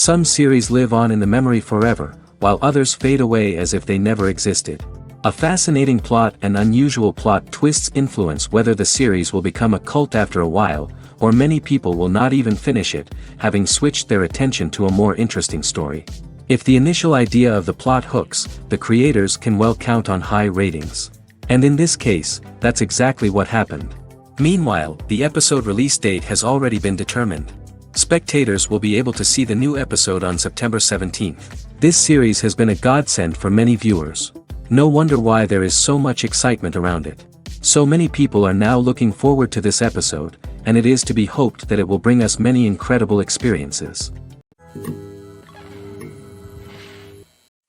Some series live on in the memory forever, while others fade away as if they never existed. A fascinating plot and unusual plot twists influence whether the series will become a cult after a while, or many people will not even finish it, having switched their attention to a more interesting story. If the initial idea of the plot hooks, the creators can well count on high ratings. And in this case, that's exactly what happened. Meanwhile, the episode release date has already been determined. Spectators will be able to see the new episode on September 17th. This series has been a godsend for many viewers. No wonder why there is so much excitement around it. So many people are now looking forward to this episode, and it is to be hoped that it will bring us many incredible experiences.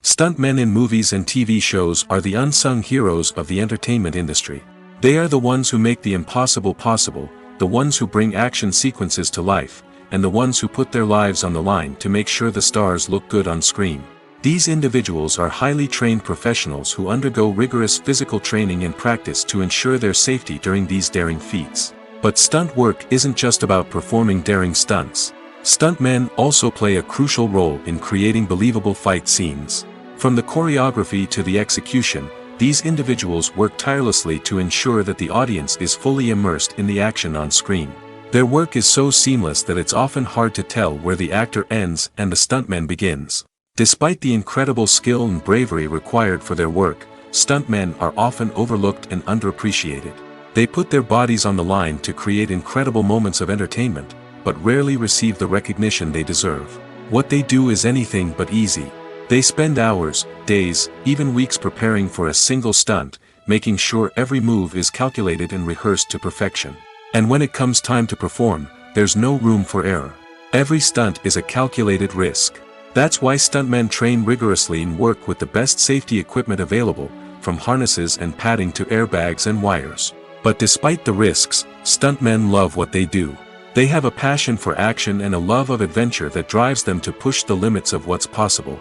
Stuntmen in movies and TV shows are the unsung heroes of the entertainment industry. They are the ones who make the impossible possible, the ones who bring action sequences to life, and the ones who put their lives on the line to make sure the stars look good on screen. These individuals are highly trained professionals who undergo rigorous physical training and practice to ensure their safety during these daring feats. But stunt work isn't just about performing daring stunts. Stuntmen also play a crucial role in creating believable fight scenes. From the choreography to the execution, these individuals work tirelessly to ensure that the audience is fully immersed in the action on screen. Their work is so seamless that it's often hard to tell where the actor ends and the stuntman begins. Despite the incredible skill and bravery required for their work, stuntmen are often overlooked and underappreciated. They put their bodies on the line to create incredible moments of entertainment, but rarely receive the recognition they deserve. What they do is anything but easy. They spend hours, days, even weeks preparing for a single stunt, making sure every move is calculated and rehearsed to perfection. And when it comes time to perform, there's no room for error. Every stunt is a calculated risk. That's why stuntmen train rigorously and work with the best safety equipment available, from harnesses and padding to airbags and wires. But despite the risks, stuntmen love what they do. They have a passion for action and a love of adventure that drives them to push the limits of what's possible.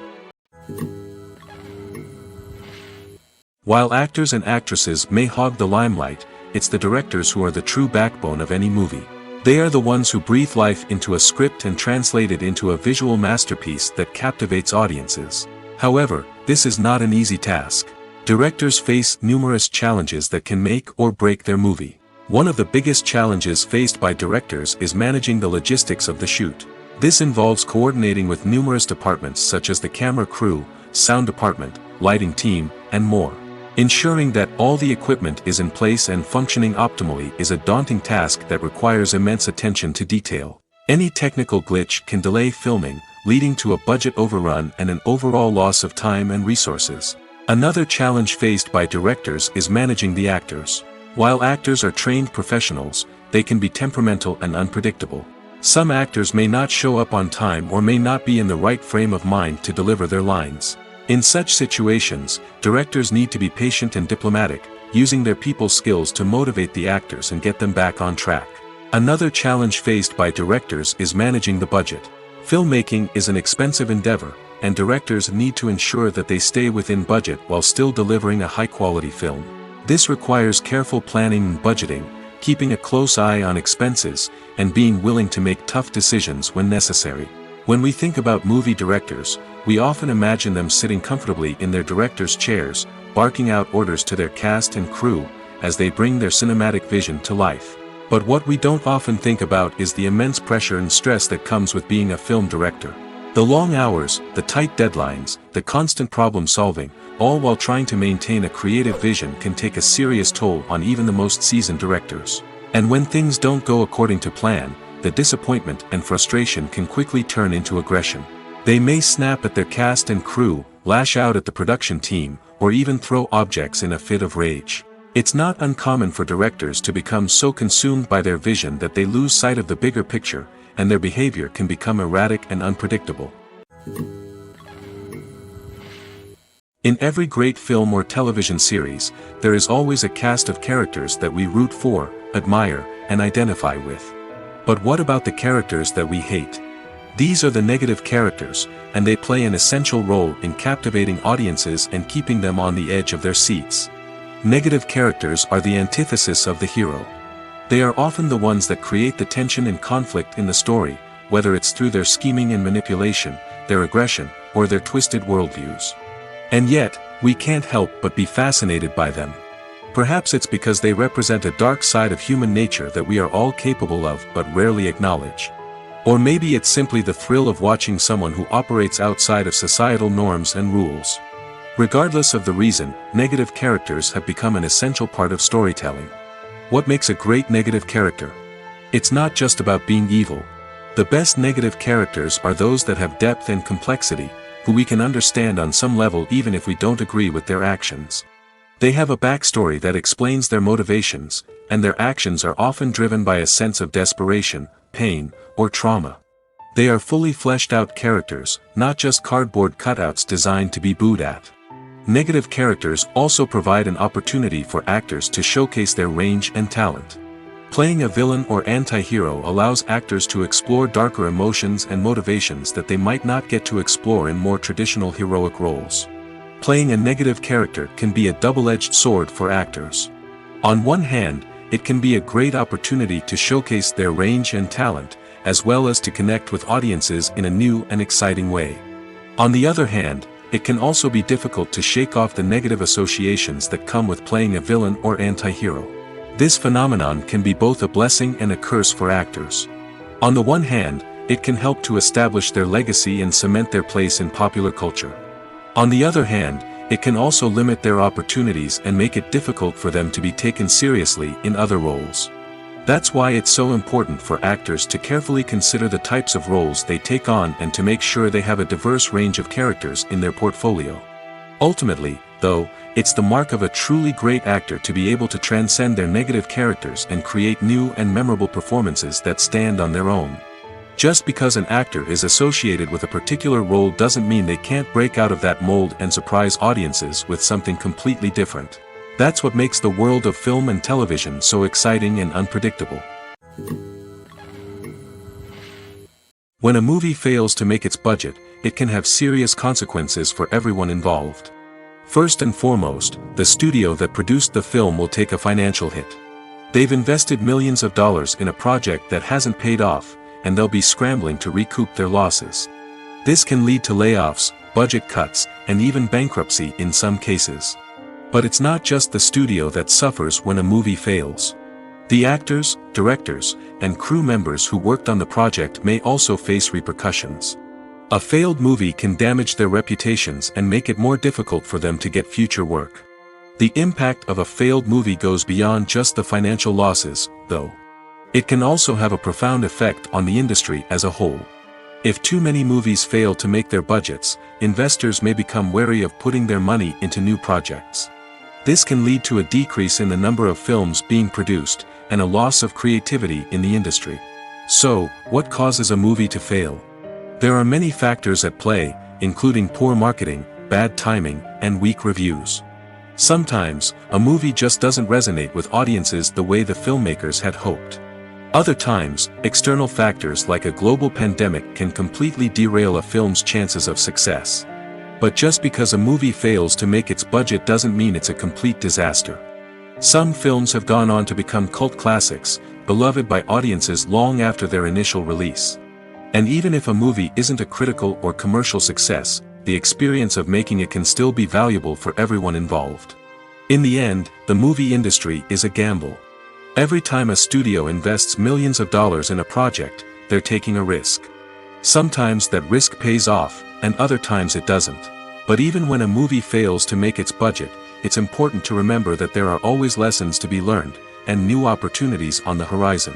While actors and actresses may hog the limelight, it's the directors who are the true backbone of any movie. They are the ones who breathe life into a script and translate it into a visual masterpiece that captivates audiences. However, this is not an easy task. Directors face numerous challenges that can make or break their movie. One of the biggest challenges faced by directors is managing the logistics of the shoot. This involves coordinating with numerous departments such as the camera crew, sound department, lighting team, and more. Ensuring that all the equipment is in place and functioning optimally is a daunting task that requires immense attention to detail. Any technical glitch can delay filming, leading to a budget overrun and an overall loss of time and resources. Another challenge faced by directors is managing the actors. While actors are trained professionals, they can be temperamental and unpredictable. Some actors may not show up on time or may not be in the right frame of mind to deliver their lines. In such situations, directors need to be patient and diplomatic, using their people skills to motivate the actors and get them back on track. Another challenge faced by directors is managing the budget. Filmmaking is an expensive endeavor, and directors need to ensure that they stay within budget while still delivering a high-quality film. This requires careful planning and budgeting, keeping a close eye on expenses, and being willing to make tough decisions when necessary. When we think about movie directors, we often imagine them sitting comfortably in their director's chairs, barking out orders to their cast and crew, as they bring their cinematic vision to life. But what we don't often think about is the immense pressure and stress that comes with being a film director. The long hours, the tight deadlines, the constant problem solving, all while trying to maintain a creative vision can take a serious toll on even the most seasoned directors. And when things don't go according to plan, the disappointment and frustration can quickly turn into aggression. They may snap at their cast and crew, lash out at the production team, or even throw objects in a fit of rage. It's not uncommon for directors to become so consumed by their vision that they lose sight of the bigger picture, and their behavior can become erratic and unpredictable. In every great film or television series, there is always a cast of characters that we root for, admire, and identify with. But what about the characters that we hate? These are the negative characters, and they play an essential role in captivating audiences and keeping them on the edge of their seats. Negative characters are the antithesis of the hero. They are often the ones that create the tension and conflict in the story, whether it's through their scheming and manipulation, their aggression, or their twisted worldviews. And yet, we can't help but be fascinated by them. Perhaps it's because they represent a dark side of human nature that we are all capable of but rarely acknowledge. Or maybe it's simply the thrill of watching someone who operates outside of societal norms and rules. Regardless of the reason, negative characters have become an essential part of storytelling. What makes a great negative character? It's not just about being evil. The best negative characters are those that have depth and complexity, who we can understand on some level even if we don't agree with their actions. They have a backstory that explains their motivations, and their actions are often driven by a sense of desperation, pain, or trauma. They are fully fleshed out characters, not just cardboard cutouts designed to be booed at. Negative characters also provide an opportunity for actors to showcase their range and talent. Playing a villain or anti-hero allows actors to explore darker emotions and motivations that they might not get to explore in more traditional heroic roles. Playing a negative character can be a double-edged sword for actors. On one hand, it can be a great opportunity to showcase their range and talent, as well as to connect with audiences in a new and exciting way. On the other hand, it can also be difficult to shake off the negative associations that come with playing a villain or anti-hero. This phenomenon can be both a blessing and a curse for actors. On the one hand, it can help to establish their legacy and cement their place in popular culture. On the other hand, it can also limit their opportunities and make it difficult for them to be taken seriously in other roles. That's why it's so important for actors to carefully consider the types of roles they take on and to make sure they have a diverse range of characters in their portfolio. Ultimately, though, it's the mark of a truly great actor to be able to transcend their negative characters and create new and memorable performances that stand on their own. Just because an actor is associated with a particular role doesn't mean they can't break out of that mold and surprise audiences with something completely different. That's what makes the world of film and television so exciting and unpredictable. When a movie fails to make its budget, it can have serious consequences for everyone involved. First and foremost, the studio that produced the film will take a financial hit. They've invested millions of dollars in a project that hasn't paid off, and they'll be scrambling to recoup their losses. This can lead to layoffs, budget cuts, and even bankruptcy in some cases. But it's not just the studio that suffers when a movie fails. The actors, directors, and crew members who worked on the project may also face repercussions. A failed movie can damage their reputations and make it more difficult for them to get future work. The impact of a failed movie goes beyond just the financial losses, though. It can also have a profound effect on the industry as a whole. If too many movies fail to make their budgets, investors may become wary of putting their money into new projects. This can lead to a decrease in the number of films being produced, and a loss of creativity in the industry. So, what causes a movie to fail? There are many factors at play, including poor marketing, bad timing, and weak reviews. Sometimes, a movie just doesn't resonate with audiences the way the filmmakers had hoped. Other times, external factors like a global pandemic can completely derail a film's chances of success. But just because a movie fails to make its budget doesn't mean it's a complete disaster. Some films have gone on to become cult classics, beloved by audiences long after their initial release. And even if a movie isn't a critical or commercial success, the experience of making it can still be valuable for everyone involved. In the end, the movie industry is a gamble. Every time a studio invests millions of dollars in a project, they're taking a risk. Sometimes that risk pays off, and other times it doesn't. But even when a movie fails to make its budget, it's important to remember that there are always lessons to be learned, and new opportunities on the horizon.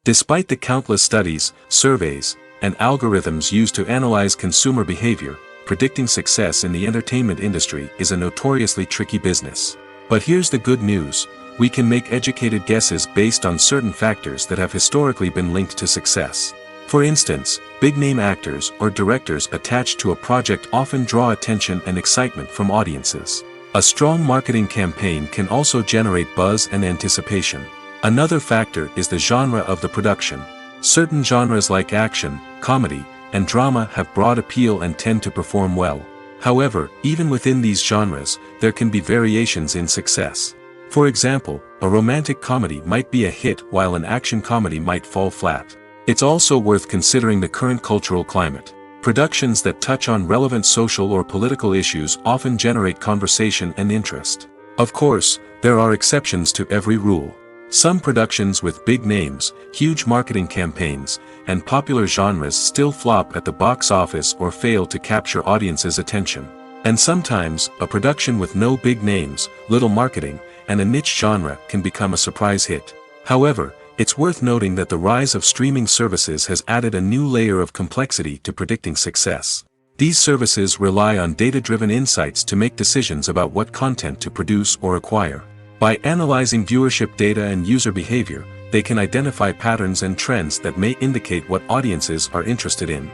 Despite the countless studies, surveys, and algorithms used to analyze consumer behavior, predicting success in the entertainment industry is a notoriously tricky business. But here's the good news: we can make educated guesses based on certain factors that have historically been linked to success. For instance, big-name actors or directors attached to a project often draw attention and excitement from audiences. A strong marketing campaign can also generate buzz and anticipation. Another factor is the genre of the production. Certain genres like action, comedy, and drama have broad appeal and tend to perform well. However, even within these genres, there can be variations in success. For example, a romantic comedy might be a hit while an action comedy might fall flat. It's also worth considering the current cultural climate. Productions that touch on relevant social or political issues often generate conversation and interest. Of course, there are exceptions to every rule. Some productions with big names, huge marketing campaigns, and popular genres still flop at the box office or fail to capture audiences' attention. And sometimes, a production with no big names, little marketing, and a niche genre can become a surprise hit. However, it's worth noting that the rise of streaming services has added a new layer of complexity to predicting success. These services rely on data-driven insights to make decisions about what content to produce or acquire. By analyzing viewership data and user behavior, they can identify patterns and trends that may indicate what audiences are interested in.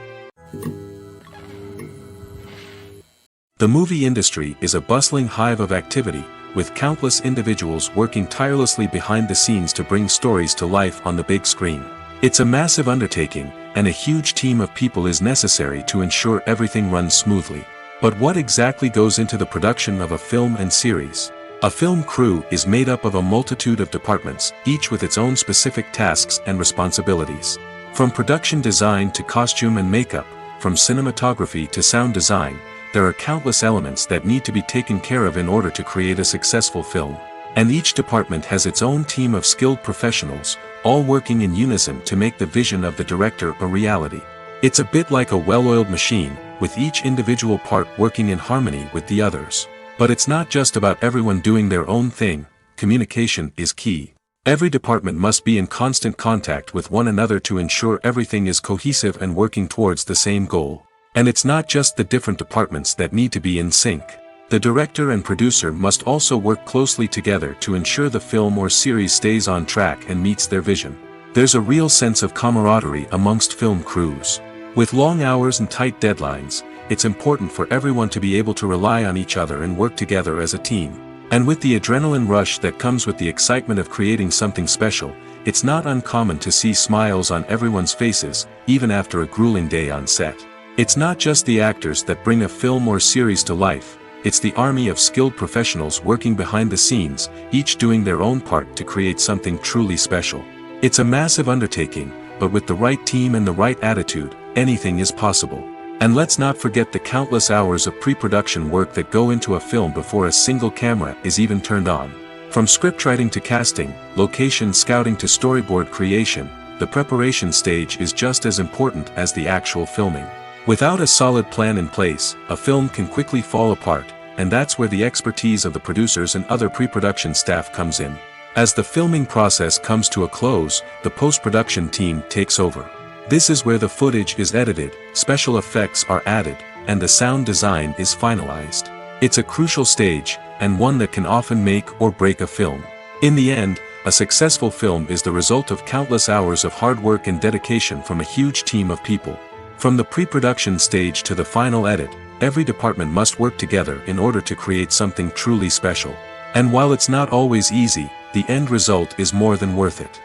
The movie industry is a bustling hive of activity, with countless individuals working tirelessly behind the scenes to bring stories to life on the big screen. It's a massive undertaking, and a huge team of people is necessary to ensure everything runs smoothly. But what exactly goes into the production of a film and series? A film crew is made up of a multitude of departments, each with its own specific tasks and responsibilities. From production design to costume and makeup, from cinematography to sound design, there are countless elements that need to be taken care of in order to create a successful film. And each department has its own team of skilled professionals, all working in unison to make the vision of the director a reality. It's a bit like a well-oiled machine, with each individual part working in harmony with the others. But it's not just about everyone doing their own thing. Communication is key. Every department must be in constant contact with one another to ensure everything is cohesive and working towards the same goal. And it's not just the different departments that need to be in sync. The director and producer must also work closely together to ensure the film or series stays on track and meets their vision. There's a real sense of camaraderie amongst film crews. With long hours and tight deadlines, it's important for everyone to be able to rely on each other and work together as a team. And with the adrenaline rush that comes with the excitement of creating something special, it's not uncommon to see smiles on everyone's faces, even after a grueling day on set. It's not just the actors that bring a film or series to life, it's the army of skilled professionals working behind the scenes, each doing their own part to create something truly special. It's a massive undertaking, but with the right team and the right attitude, anything is possible. And let's not forget the countless hours of pre-production work that go into a film before a single camera is even turned on. From scriptwriting to casting, location scouting to storyboard creation, the preparation stage is just as important as the actual filming. Without a solid plan in place, a film can quickly fall apart, and that's where the expertise of the producers and other pre-production staff comes in. As the filming process comes to a close, the post-production team takes over. This is where the footage is edited, special effects are added, and the sound design is finalized. It's a crucial stage, and one that can often make or break a film. In the end, a successful film is the result of countless hours of hard work and dedication from a huge team of people. From the pre-production stage to the final edit, every department must work together in order to create something truly special. And while it's not always easy, the end result is more than worth it.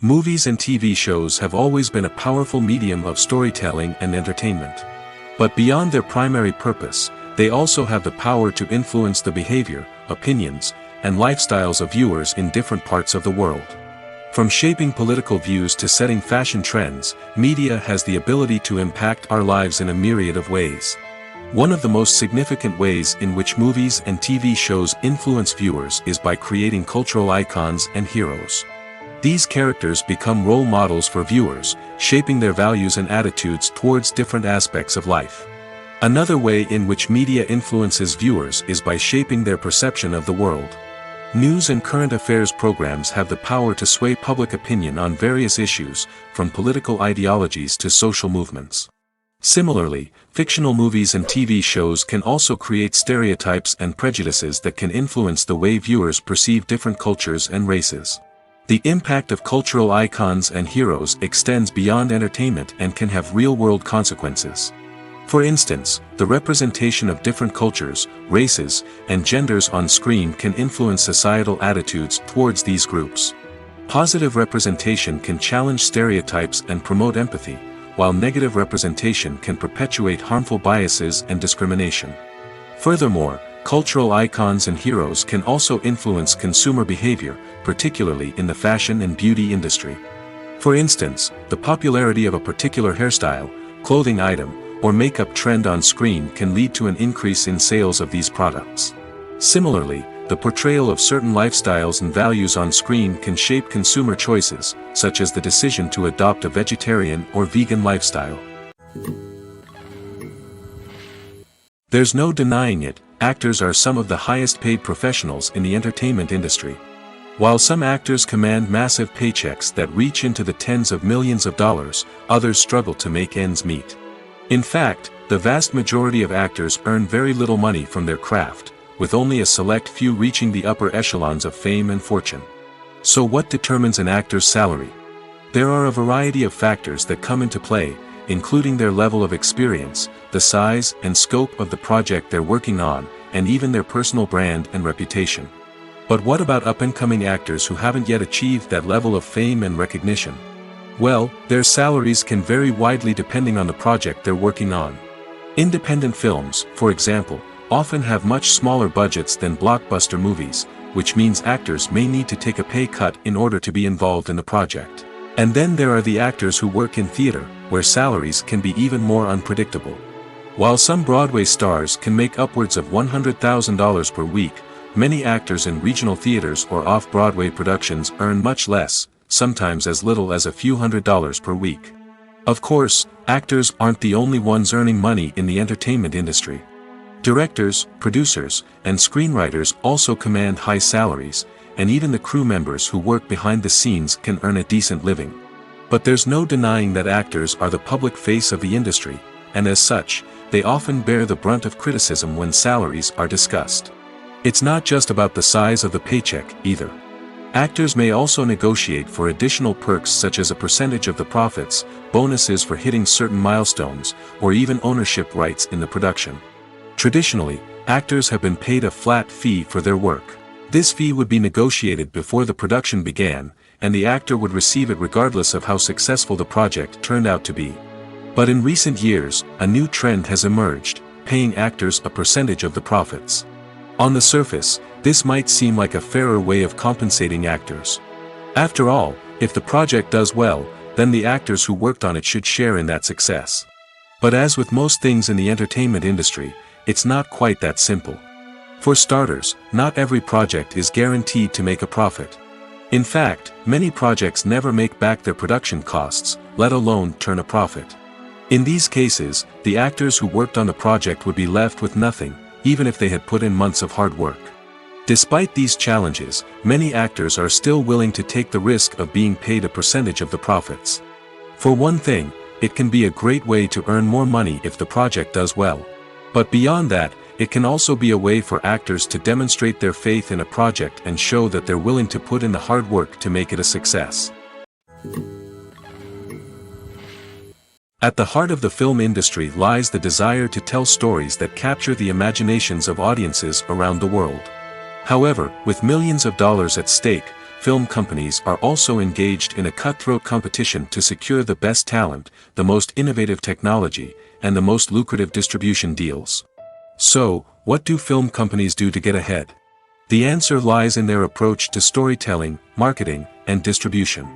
Movies and TV shows have always been a powerful medium of storytelling and entertainment. But beyond their primary purpose, they also have the power to influence the behavior, opinions, and lifestyles of viewers in different parts of the world. From shaping political views to setting fashion trends, media has the ability to impact our lives in a myriad of ways. One of the most significant ways in which movies and TV shows influence viewers is by creating cultural icons and heroes. These characters become role models for viewers, shaping their values and attitudes towards different aspects of life. Another way in which media influences viewers is by shaping their perception of the world. News and current affairs programs have the power to sway public opinion on various issues, from political ideologies to social movements. Similarly, fictional movies and TV shows can also create stereotypes and prejudices that can influence the way viewers perceive different cultures and races. The impact of cultural icons and heroes extends beyond entertainment and can have real-world consequences. For instance, the representation of different cultures, races, and genders on screen can influence societal attitudes towards these groups. Positive representation can challenge stereotypes and promote empathy, while negative representation can perpetuate harmful biases and discrimination. Furthermore, cultural icons and heroes can also influence consumer behavior, particularly in the fashion and beauty industry. For instance, the popularity of a particular hairstyle, clothing item, or makeup trend on screen can lead to an increase in sales of these products. Similarly, the portrayal of certain lifestyles and values on screen can shape consumer choices, such as the decision to adopt a vegetarian or vegan lifestyle. There's no denying it, actors are some of the highest paid professionals in the entertainment industry. While some actors command massive paychecks that reach into the tens of millions of dollars, others struggle to make ends meet. In fact, the vast majority of actors earn very little money from their craft, with only a select few reaching the upper echelons of fame and fortune. So what determines an actor's salary? There are a variety of factors that come into play, including their level of experience, the size and scope of the project they're working on, and even their personal brand and reputation. But what about up-and-coming actors who haven't yet achieved that level of fame and recognition? Well, their salaries can vary widely depending on the project they're working on. Independent films, for example, often have much smaller budgets than blockbuster movies, which means actors may need to take a pay cut in order to be involved in the project. And then there are the actors who work in theater, where salaries can be even more unpredictable. While some Broadway stars can make upwards of $100,000 per week, many actors in regional theaters or off-Broadway productions earn much less, sometimes as little as a few $100s per week. Of course, actors aren't the only ones earning money in the entertainment industry. Directors, producers, and screenwriters also command high salaries, and even the crew members who work behind the scenes can earn a decent living. But there's no denying that actors are the public face of the industry, and as such, they often bear the brunt of criticism when salaries are discussed. It's not just about the size of the paycheck, either. Actors may also negotiate for additional perks such as a percentage of the profits, bonuses for hitting certain milestones, or even ownership rights in the production. Traditionally, actors have been paid a flat fee for their work. This fee would be negotiated before the production began, and the actor would receive it regardless of how successful the project turned out to be. But in recent years, a new trend has emerged, paying actors a percentage of the profits. On the surface, this might seem like a fairer way of compensating actors. After all, if the project does well, then the actors who worked on it should share in that success. But as with most things in the entertainment industry, it's not quite that simple. For starters, not every project is guaranteed to make a profit. In fact, many projects never make back their production costs, let alone turn a profit. In these cases, the actors who worked on the project would be left with nothing, even if they had put in months of hard work. Despite these challenges, many actors are still willing to take the risk of being paid a percentage of the profits. For one thing, it can be a great way to earn more money if the project does well. But beyond that, it can also be a way for actors to demonstrate their faith in a project and show that they're willing to put in the hard work to make it a success. At the heart of the film industry lies the desire to tell stories that capture the imaginations of audiences around the world. However, with millions of dollars at stake, film companies are also engaged in a cutthroat competition to secure the best talent, the most innovative technology, and the most lucrative distribution deals. So, what do film companies do to get ahead? The answer lies in their approach to storytelling, marketing, and distribution.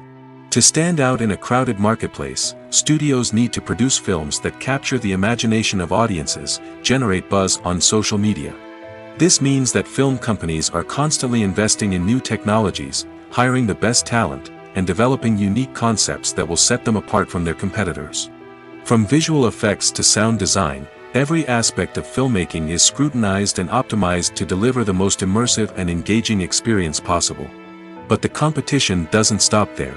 To stand out in a crowded marketplace, studios need to produce films that capture the imagination of audiences, generate buzz on social media. This means that film companies are constantly investing in new technologies, hiring the best talent, and developing unique concepts that will set them apart from their competitors. From visual effects to sound design, every aspect of filmmaking is scrutinized and optimized to deliver the most immersive and engaging experience possible. But the competition doesn't stop there.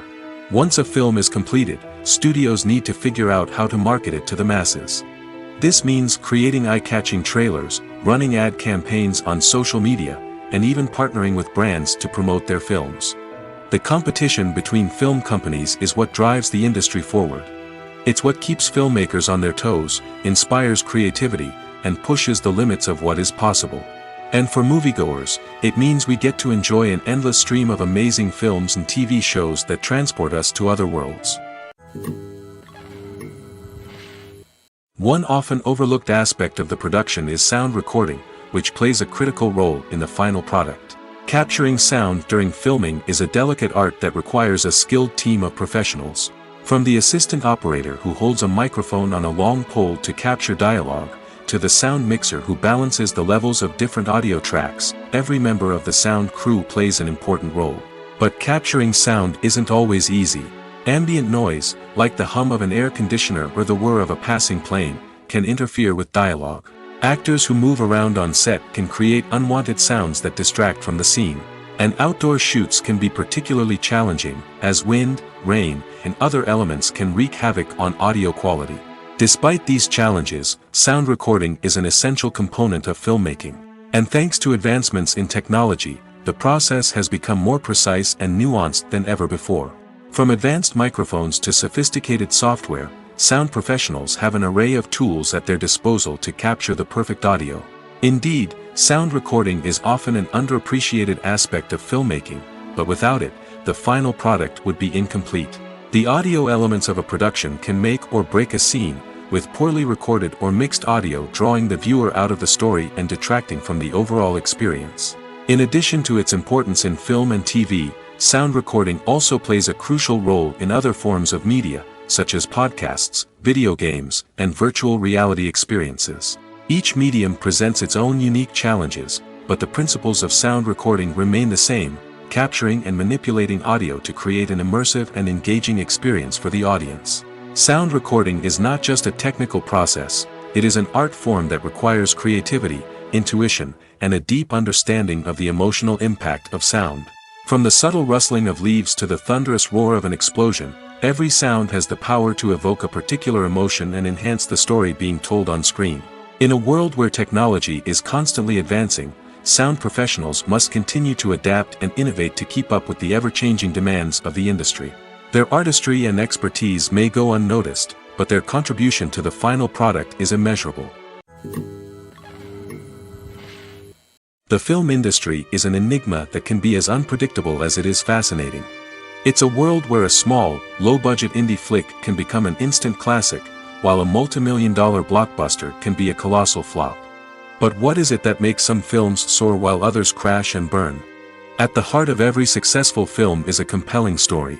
Once a film is completed, studios need to figure out how to market it to the masses. This means creating eye-catching trailers, running ad campaigns on social media, and even partnering with brands to promote their films. The competition between film companies is what drives the industry forward. It's what keeps filmmakers on their toes, inspires creativity, and pushes the limits of what is possible. And for moviegoers, it means we get to enjoy an endless stream of amazing films and TV shows that transport us to other worlds. One often overlooked aspect of the production is sound recording, which plays a critical role in the final product. Capturing sound during filming is a delicate art that requires a skilled team of professionals. From the assistant operator who holds a microphone on a long pole to capture dialogue, to the sound mixer who balances the levels of different audio tracks, every member of the sound crew plays an important role. But capturing sound isn't always easy. Ambient noise, like the hum of an air conditioner or the whir of a passing plane, can interfere with dialogue. Actors who move around on set can create unwanted sounds that distract from the scene. And outdoor shoots can be particularly challenging, as wind, rain, and other elements can wreak havoc on audio quality. Despite these challenges, sound recording is an essential component of filmmaking. And thanks to advancements in technology, the process has become more precise and nuanced than ever before. From advanced microphones to sophisticated software, sound professionals have an array of tools at their disposal to capture the perfect audio. Indeed, sound recording is often an underappreciated aspect of filmmaking, but without it, the final product would be incomplete. The audio elements of a production can make or break a scene, with poorly recorded or mixed audio drawing the viewer out of the story and detracting from the overall experience. In addition to its importance in film and TV, sound recording also plays a crucial role in other forms of media, such as podcasts, video games, and virtual reality experiences. Each medium presents its own unique challenges, but the principles of sound recording remain the same, capturing and manipulating audio to create an immersive and engaging experience for the audience. Sound recording is not just a technical process, it is an art form that requires creativity, intuition, and a deep understanding of the emotional impact of sound. From the subtle rustling of leaves to the thunderous roar of an explosion, every sound has the power to evoke a particular emotion and enhance the story being told on screen. In a world where technology is constantly advancing, sound professionals must continue to adapt and innovate to keep up with the ever-changing demands of the industry. Their artistry and expertise may go unnoticed, but their contribution to the final product is immeasurable. The film industry is an enigma that can be as unpredictable as it is fascinating. It's a world where a small, low-budget indie flick can become an instant classic, while a multi-million-dollar blockbuster can be a colossal flop. But what is it that makes some films soar while others crash and burn? At the heart of every successful film is a compelling story.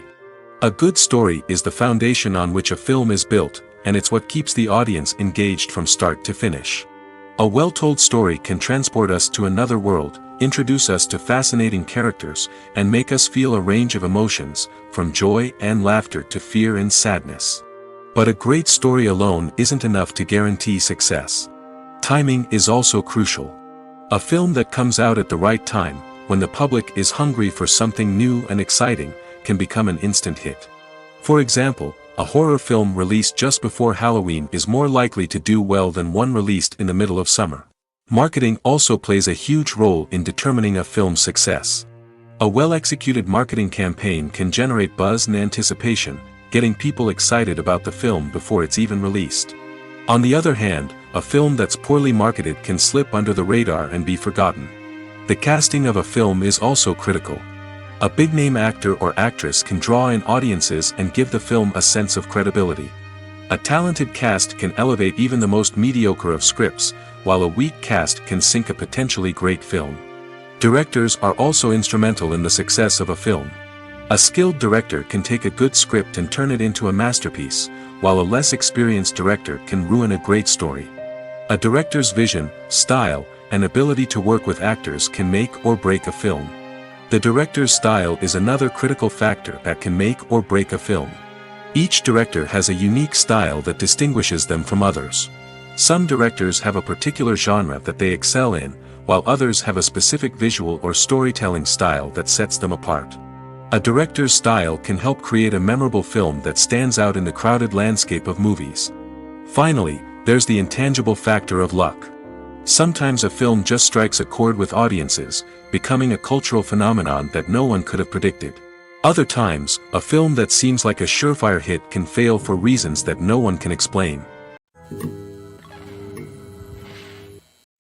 A good story is the foundation on which a film is built, and it's what keeps the audience engaged from start to finish. A well-told story can transport us to another world, introduce us to fascinating characters, and make us feel a range of emotions, from joy and laughter to fear and sadness. But a great story alone isn't enough to guarantee success. Timing is also crucial. A film that comes out at the right time, when the public is hungry for something new and exciting, can become an instant hit. For example, a horror film released just before Halloween is more likely to do well than one released in the middle of summer. Marketing also plays a huge role in determining a film's success. A well-executed marketing campaign can generate buzz and anticipation, getting people excited about the film before it's even released. On the other hand, a film that's poorly marketed can slip under the radar and be forgotten. The casting of a film is also critical. A big-name actor or actress can draw in audiences and give the film a sense of credibility. A talented cast can elevate even the most mediocre of scripts, while a weak cast can sink a potentially great film. Directors are also instrumental in the success of a film. A skilled director can take a good script and turn it into a masterpiece, while a less experienced director can ruin a great story. A director's vision, style, and ability to work with actors can make or break a film. The director's style is another critical factor that can make or break a film. Each director has a unique style that distinguishes them from others. Some directors have a particular genre that they excel in, while others have a specific visual or storytelling style that sets them apart. A director's style can help create a memorable film that stands out in the crowded landscape of movies. Finally, there's the intangible factor of luck. Sometimes a film just strikes a chord with audiences, becoming a cultural phenomenon that no one could have predicted. Other times, a film that seems like a surefire hit can fail for reasons that no one can explain.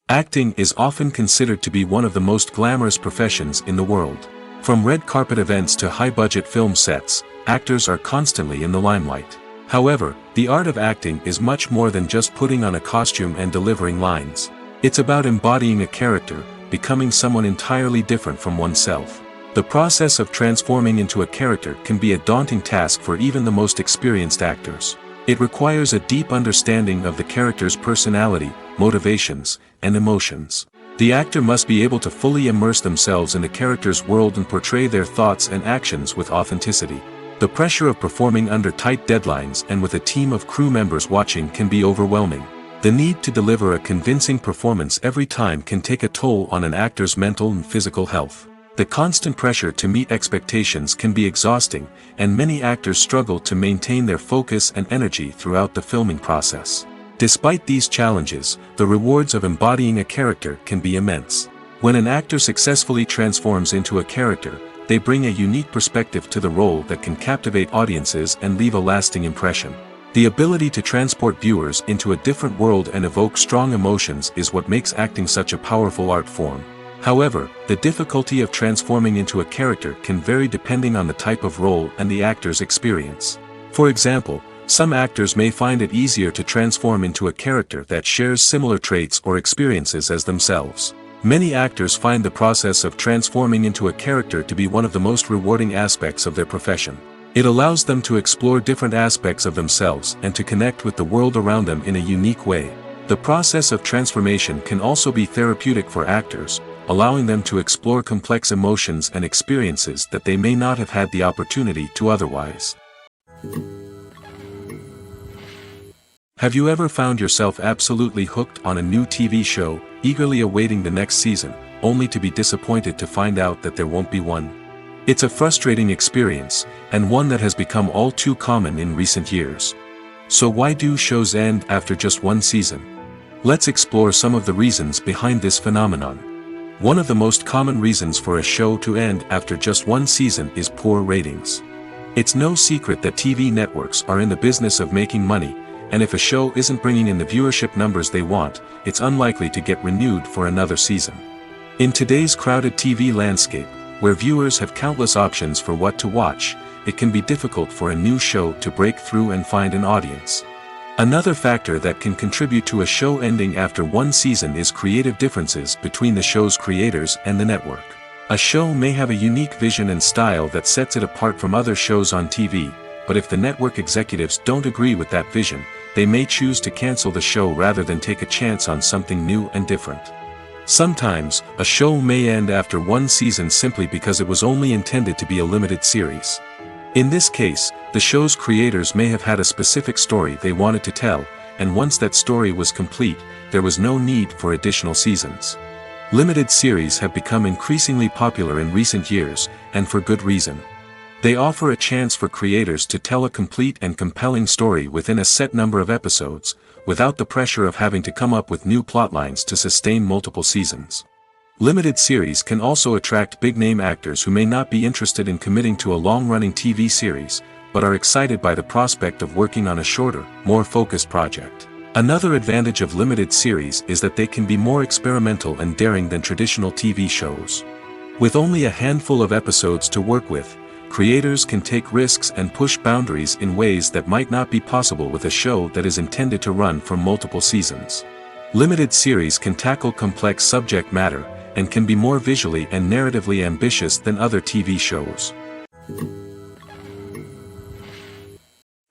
Acting is often considered to be one of the most glamorous professions in the world. From red carpet events to high-budget film sets, actors are constantly in the limelight. However, the art of acting is much more than just putting on a costume and delivering lines. It's about embodying a character, becoming someone entirely different from oneself. The process of transforming into a character can be a daunting task for even the most experienced actors. It requires a deep understanding of the character's personality, motivations, and emotions. The actor must be able to fully immerse themselves in the character's world and portray their thoughts and actions with authenticity. The pressure of performing under tight deadlines and with a team of crew members watching can be overwhelming. The need to deliver a convincing performance every time can take a toll on an actor's mental and physical health. The constant pressure to meet expectations can be exhausting, and many actors struggle to maintain their focus and energy throughout the filming process. Despite these challenges, the rewards of embodying a character can be immense. When an actor successfully transforms into a character, they bring a unique perspective to the role that can captivate audiences and leave a lasting impression. The ability to transport viewers into a different world and evoke strong emotions is what makes acting such a powerful art form. However, the difficulty of transforming into a character can vary depending on the type of role and the actor's experience. For example, some actors may find it easier to transform into a character that shares similar traits or experiences as themselves. Many actors find the process of transforming into a character to be one of the most rewarding aspects of their profession. It allows them to explore different aspects of themselves and to connect with the world around them in a unique way. The process of transformation can also be therapeutic for actors, allowing them to explore complex emotions and experiences that they may not have had the opportunity to otherwise. Have you ever found yourself absolutely hooked on a new TV show, eagerly awaiting the next season, only to be disappointed to find out that there won't be one? It's a frustrating experience, and one that has become all too common in recent years. So why do shows end after just one season? Let's explore some of the reasons behind this phenomenon. One of the most common reasons for a show to end after just one season is poor ratings. It's no secret that TV networks are in the business of making money, and if a show isn't bringing in the viewership numbers they want, it's unlikely to get renewed for another season. In today's crowded TV landscape, where viewers have countless options for what to watch, it can be difficult for a new show to break through and find an audience. Another factor that can contribute to a show ending after one season is creative differences between the show's creators and the network. A show may have a unique vision and style that sets it apart from other shows on TV, but if the network executives don't agree with that vision, they may choose to cancel the show rather than take a chance on something new and different. Sometimes, a show may end after one season simply because it was only intended to be a limited series. In this case, the show's creators may have had a specific story they wanted to tell, and once that story was complete, there was no need for additional seasons. Limited series have become increasingly popular in recent years, and for good reason. They offer a chance for creators to tell a complete and compelling story within a set number of episodes, without the pressure of having to come up with new plotlines to sustain multiple seasons. Limited series can also attract big-name actors who may not be interested in committing to a long-running TV series, but are excited by the prospect of working on a shorter, more focused project. Another advantage of limited series is that they can be more experimental and daring than traditional TV shows. With only a handful of episodes to work with, creators can take risks and push boundaries in ways that might not be possible with a show that is intended to run for multiple seasons. Limited series can tackle complex subject matter, and can be more visually and narratively ambitious than other TV shows.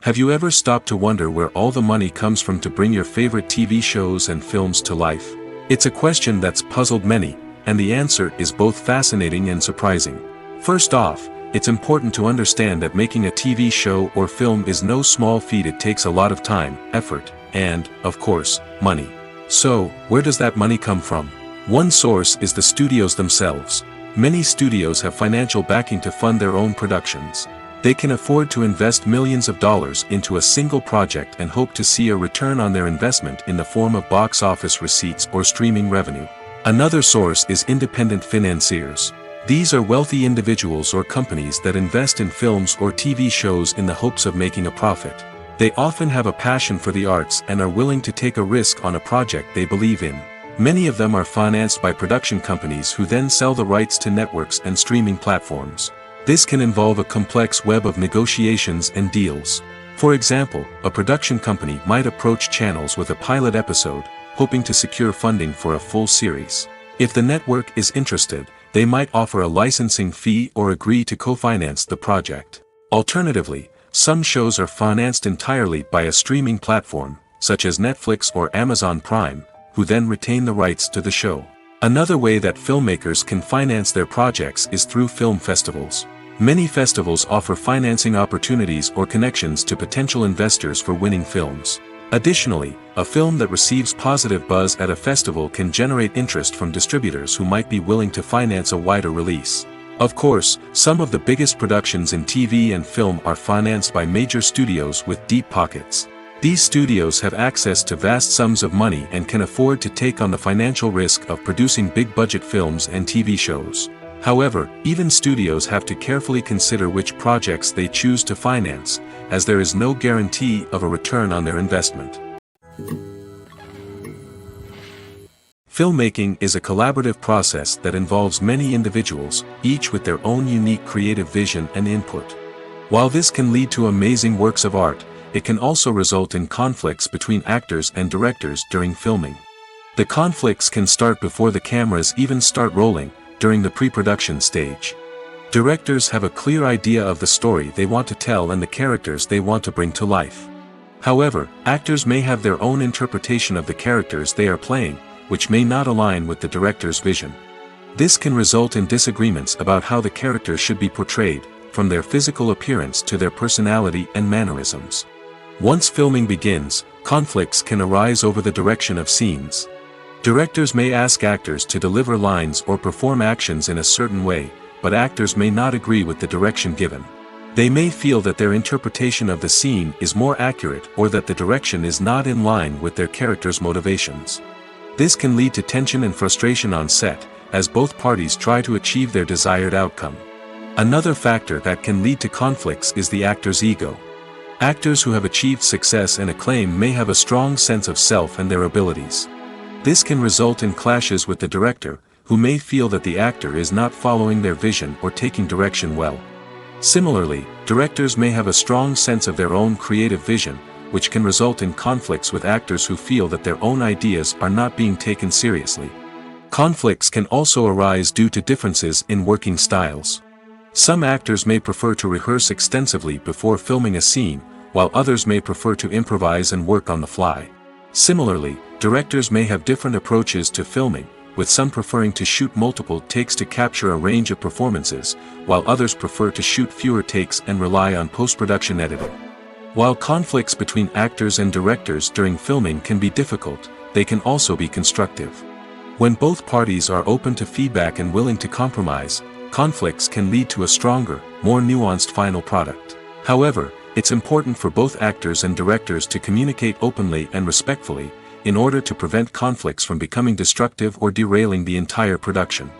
Have you ever stopped to wonder where all the money comes from to bring your favorite TV shows and films to life? It's a question that's puzzled many, and the answer is both fascinating and surprising. First off, it's important to understand that making a TV show or film is no small feat. It takes a lot of time, effort, and, of course, money. So, where does that money come from? One source is the studios themselves. Many studios have financial backing to fund their own productions. They can afford to invest millions of dollars into a single project and hope to see a return on their investment in the form of box office receipts or streaming revenue. Another source is independent financiers. These are wealthy individuals or companies that invest in films or TV shows in the hopes of making a profit. They often have a passion for the arts and are willing to take a risk on a project they believe in. Many of them are financed by production companies who then sell the rights to networks and streaming platforms. This can involve a complex web of negotiations and deals. For example, a production company might approach channels with a pilot episode, hoping to secure funding for a full series. If the network is interested, they might offer a licensing fee or agree to co-finance the project. Alternatively, some shows are financed entirely by a streaming platform, such as Netflix or Amazon Prime, who then retain the rights to the show. Another way that filmmakers can finance their projects is through film festivals. Many festivals offer financing opportunities or connections to potential investors for winning films. Additionally, a film that receives positive buzz at a festival can generate interest from distributors who might be willing to finance a wider release. Of course, some of the biggest productions in TV and film are financed by major studios with deep pockets. These studios have access to vast sums of money and can afford to take on the financial risk of producing big-budget films and TV shows. However, even studios have to carefully consider which projects they choose to finance, as there is no guarantee of a return on their investment. Filmmaking is a collaborative process that involves many individuals, each with their own unique creative vision and input. While this can lead to amazing works of art, it can also result in conflicts between actors and directors during filming. The conflicts can start before the cameras even start rolling, during the pre-production stage. Directors have a clear idea of the story they want to tell and the characters they want to bring to life. However, actors may have their own interpretation of the characters they are playing, which may not align with the director's vision. This can result in disagreements about how the characters should be portrayed, from their physical appearance to their personality and mannerisms. Once filming begins, conflicts can arise over the direction of scenes. Directors may ask actors to deliver lines or perform actions in a certain way, but actors may not agree with the direction given. They may feel that their interpretation of the scene is more accurate or that the direction is not in line with their character's motivations. This can lead to tension and frustration on set, as both parties try to achieve their desired outcome. Another factor that can lead to conflicts is the actor's ego. Actors who have achieved success and acclaim may have a strong sense of self and their abilities. This can result in clashes with the director, who may feel that the actor is not following their vision or taking direction well. Similarly, directors may have a strong sense of their own creative vision, which can result in conflicts with actors who feel that their own ideas are not being taken seriously. Conflicts can also arise due to differences in working styles. Some actors may prefer to rehearse extensively before filming a scene, while others may prefer to improvise and work on the fly. Similarly, directors may have different approaches to filming, with some preferring to shoot multiple takes to capture a range of performances, while others prefer to shoot fewer takes and rely on post-production editing. While conflicts between actors and directors during filming can be difficult, they can also be constructive. When both parties are open to feedback and willing to compromise, conflicts can lead to a stronger, more nuanced final product. However, it's important for both actors and directors to communicate openly and respectfully, in order to prevent conflicts from becoming destructive or derailing the entire production.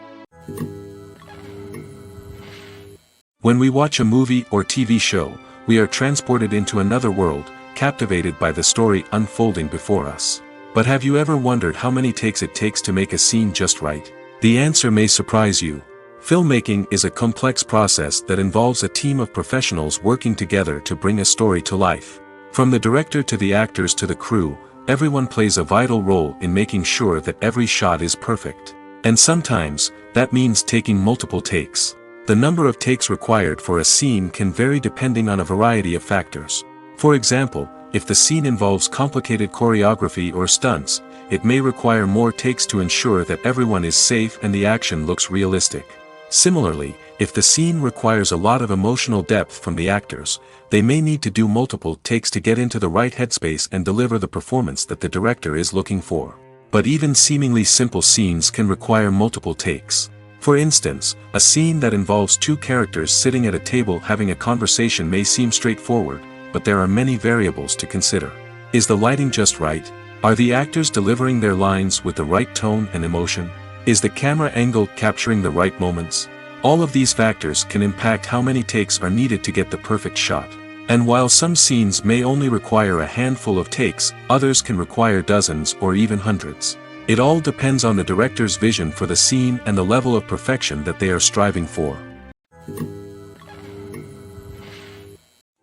When we watch a movie or TV show, we are transported into another world, captivated by the story unfolding before us. But have you ever wondered how many takes it takes to make a scene just right? The answer may surprise you. Filmmaking is a complex process that involves a team of professionals working together to bring a story to life. From the director to the actors to the crew, everyone plays a vital role in making sure that every shot is perfect. And sometimes, that means taking multiple takes. The number of takes required for a scene can vary depending on a variety of factors. For example, if the scene involves complicated choreography or stunts, it may require more takes to ensure that everyone is safe and the action looks realistic. Similarly, if the scene requires a lot of emotional depth from the actors, they may need to do multiple takes to get into the right headspace and deliver the performance that the director is looking for. But even seemingly simple scenes can require multiple takes. For instance, a scene that involves two characters sitting at a table having a conversation may seem straightforward, but there are many variables to consider. Is the lighting just right? Are the actors delivering their lines with the right tone and emotion? Is the camera angle capturing the right moments? All of these factors can impact how many takes are needed to get the perfect shot. And while some scenes may only require a handful of takes, others can require dozens or even hundreds. It all depends on the director's vision for the scene and the level of perfection that they are striving for.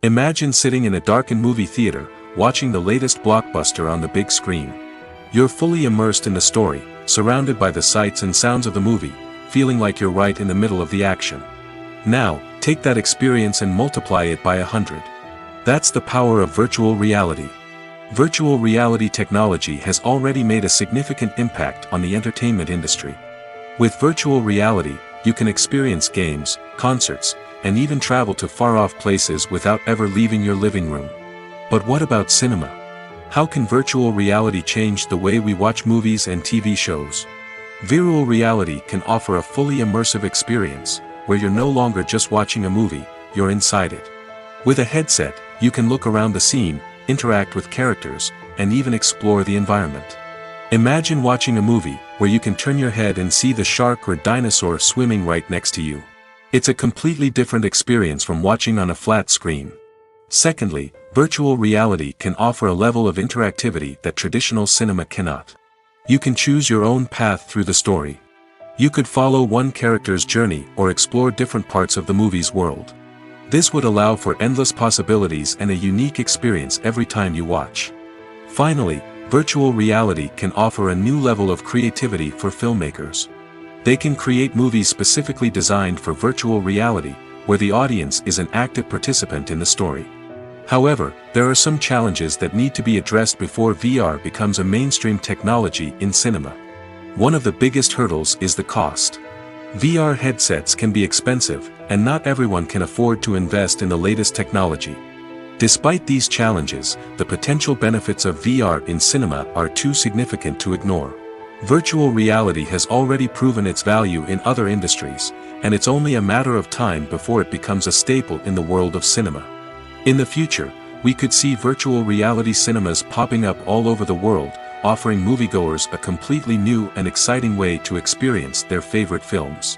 Imagine sitting in a darkened movie theater, watching the latest blockbuster on the big screen. You're fully immersed in the story, surrounded by the sights and sounds of the movie, feeling like you're right in the middle of the action. Now, take that experience and multiply it by 100. That's the power of virtual reality. Virtual reality technology has already made a significant impact on the entertainment industry. With virtual reality, you can experience games, concerts, and even travel to far-off places without ever leaving your living room. But what about cinema? How can virtual reality change the way we watch movies and TV shows? Virtual reality can offer a fully immersive experience, where you're no longer just watching a movie, you're inside it. With a headset, you can look around the scene, interact with characters, and even explore the environment. Imagine watching a movie where you can turn your head and see the shark or dinosaur swimming right next to you. It's a completely different experience from watching on a flat screen. Secondly, virtual reality can offer a level of interactivity that traditional cinema cannot. You can choose your own path through the story. You could follow one character's journey or explore different parts of the movie's world. This would allow for endless possibilities and a unique experience every time you watch. Finally, virtual reality can offer a new level of creativity for filmmakers. They can create movies specifically designed for virtual reality, where the audience is an active participant in the story. However, there are some challenges that need to be addressed before VR becomes a mainstream technology in cinema. One of the biggest hurdles is the cost. VR headsets can be expensive, and not everyone can afford to invest in the latest technology. Despite these challenges, the potential benefits of VR in cinema are too significant to ignore. Virtual reality has already proven its value in other industries, and it's only a matter of time before it becomes a staple in the world of cinema. In the future, we could see virtual reality cinemas popping up all over the world, offering moviegoers a completely new and exciting way to experience their favorite films.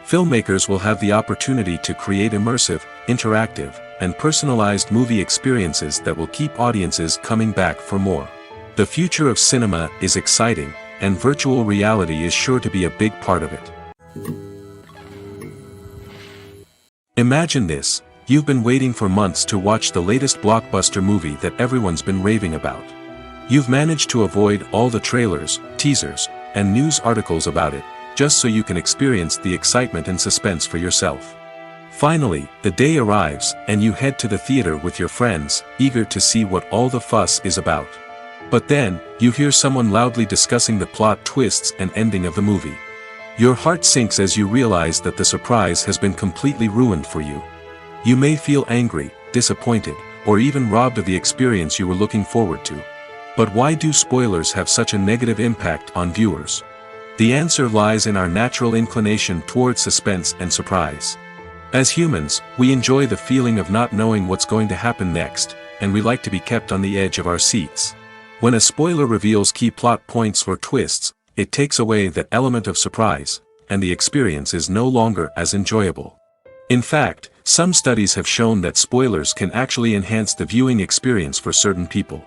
Filmmakers will have the opportunity to create immersive, interactive, and personalized movie experiences that will keep audiences coming back for more. The future of cinema is exciting, and virtual reality is sure to be a big part of it. Imagine this: you've been waiting for months to watch the latest blockbuster movie that everyone's been raving about. You've managed to avoid all the trailers, teasers, and news articles about it, just so you can experience the excitement and suspense for yourself. Finally, the day arrives, and you head to the theater with your friends, eager to see what all the fuss is about. But then, you hear someone loudly discussing the plot twists and ending of the movie. Your heart sinks as you realize that the surprise has been completely ruined for you. You may feel angry, disappointed, or even robbed of the experience you were looking forward to. But why do spoilers have such a negative impact on viewers? The answer lies in our natural inclination towards suspense and surprise. As humans, we enjoy the feeling of not knowing what's going to happen next, and we like to be kept on the edge of our seats. When a spoiler reveals key plot points or twists, it takes away that element of surprise, and the experience is no longer as enjoyable. In fact, some studies have shown that spoilers can actually enhance the viewing experience for certain people.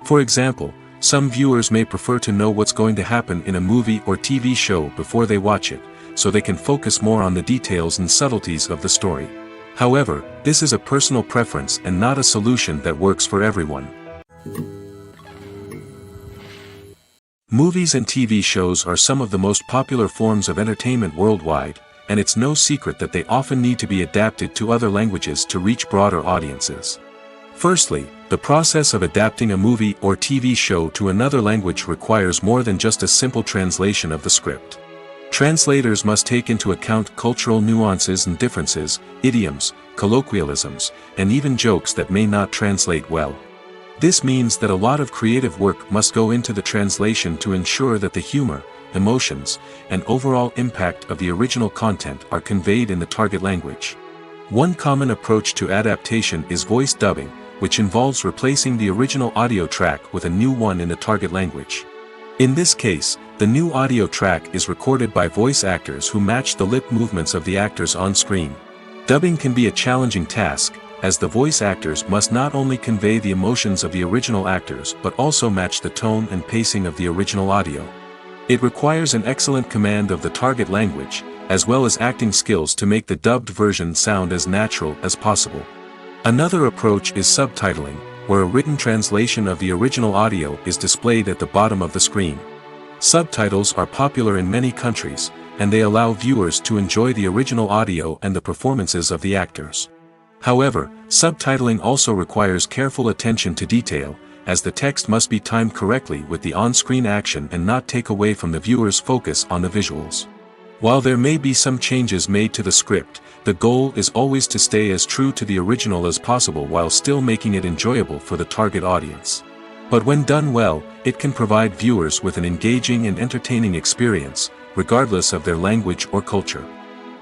For example, some viewers may prefer to know what's going to happen in a movie or TV show before they watch it, so they can focus more on the details and subtleties of the story. However, this is a personal preference and not a solution that works for everyone. Movies and TV shows are some of the most popular forms of entertainment worldwide, and it's no secret that they often need to be adapted to other languages to reach broader audiences. Firstly, the process of adapting a movie or TV show to another language requires more than just a simple translation of the script. Translators must take into account cultural nuances and differences, idioms, colloquialisms, and even jokes that may not translate well. This means that a lot of creative work must go into the translation to ensure that the humor, emotions, and overall impact of the original content are conveyed in the target language. One common approach to adaptation is voice dubbing, which involves replacing the original audio track with a new one in the target language. In this case, the new audio track is recorded by voice actors who match the lip movements of the actors on screen. Dubbing can be a challenging task, as the voice actors must not only convey the emotions of the original actors but also match the tone and pacing of the original audio. It requires an excellent command of the target language, as well as acting skills to make the dubbed version sound as natural as possible. Another approach is subtitling, where a written translation of the original audio is displayed at the bottom of the screen. Subtitles are popular in many countries, and they allow viewers to enjoy the original audio and the performances of the actors. However, subtitling also requires careful attention to detail, as the text must be timed correctly with the on-screen action and not take away from the viewer's focus on the visuals. While there may be some changes made to the script, the goal is always to stay as true to the original as possible while still making it enjoyable for the target audience. But when done well, it can provide viewers with an engaging and entertaining experience, regardless of their language or culture.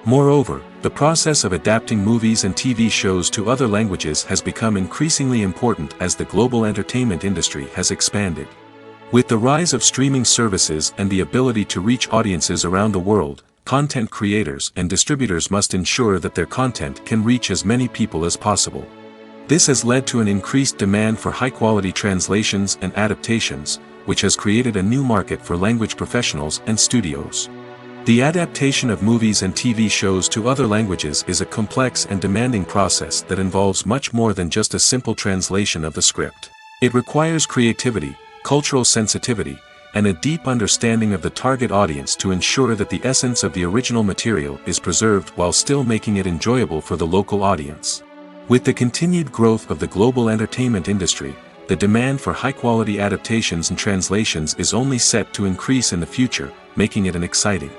Moreover, the process of adapting movies and TV shows to other languages has become increasingly important as the global entertainment industry has expanded. With the rise of streaming services and the ability to reach audiences around the world, content creators and distributors must ensure that their content can reach as many people as possible. This has led to an increased demand for high-quality translations and adaptations, which has created a new market for language professionals and studios. The adaptation of movies and TV shows to other languages is a complex and demanding process that involves much more than just a simple translation of the script. It requires creativity, cultural sensitivity, and a deep understanding of the target audience to ensure that the essence of the original material is preserved while still making it enjoyable for the local audience. With the continued growth of the global entertainment industry, the demand for high-quality adaptations and translations is only set to increase in the future, making it an exciting.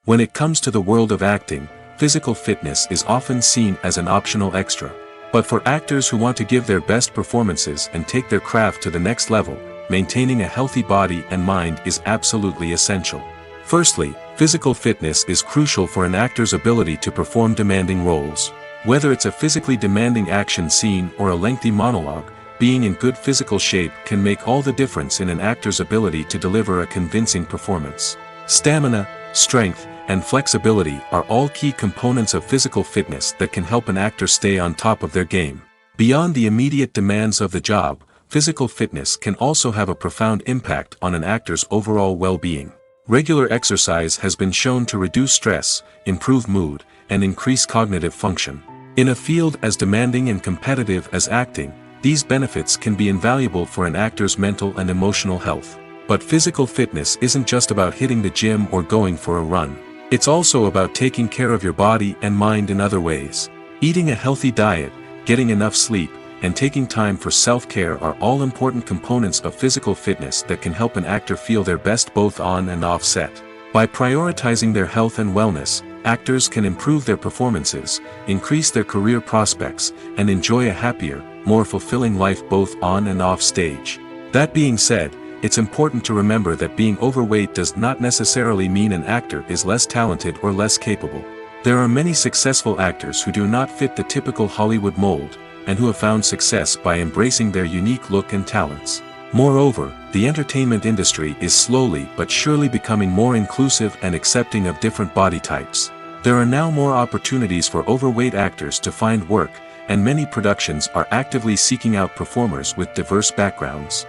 When it comes to the world of acting, physical fitness is often seen as an optional extra. But for actors who want to give their best performances and take their craft to the next level, maintaining a healthy body and mind is absolutely essential. Firstly, physical fitness is crucial for an actor's ability to perform demanding roles. Whether it's a physically demanding action scene or a lengthy monologue, being in good physical shape can make all the difference in an actor's ability to deliver a convincing performance. Stamina, strength, and flexibility are all key components of physical fitness that can help an actor stay on top of their game. Beyond the immediate demands of the job, physical fitness can also have a profound impact on an actor's overall well-being. Regular exercise has been shown to reduce stress, improve mood, and increase cognitive function. In a field as demanding and competitive as acting, these benefits can be invaluable for an actor's mental and emotional health. But physical fitness isn't just about hitting the gym or going for a run. It's also about taking care of your body and mind in other ways. Eating a healthy diet, getting enough sleep, and taking time for self-care are all important components of physical fitness that can help an actor feel their best both on and off set. By prioritizing their health and wellness, actors can improve their performances, increase their career prospects, and enjoy a happier, more fulfilling life both on and off stage. That being said, it's important to remember that being overweight does not necessarily mean an actor is less talented or less capable. There are many successful actors who do not fit the typical Hollywood mold, and who have found success by embracing their unique look and talents. Moreover, the entertainment industry is slowly but surely becoming more inclusive and accepting of different body types. There are now more opportunities for overweight actors to find work, and many productions are actively seeking out performers with diverse backgrounds.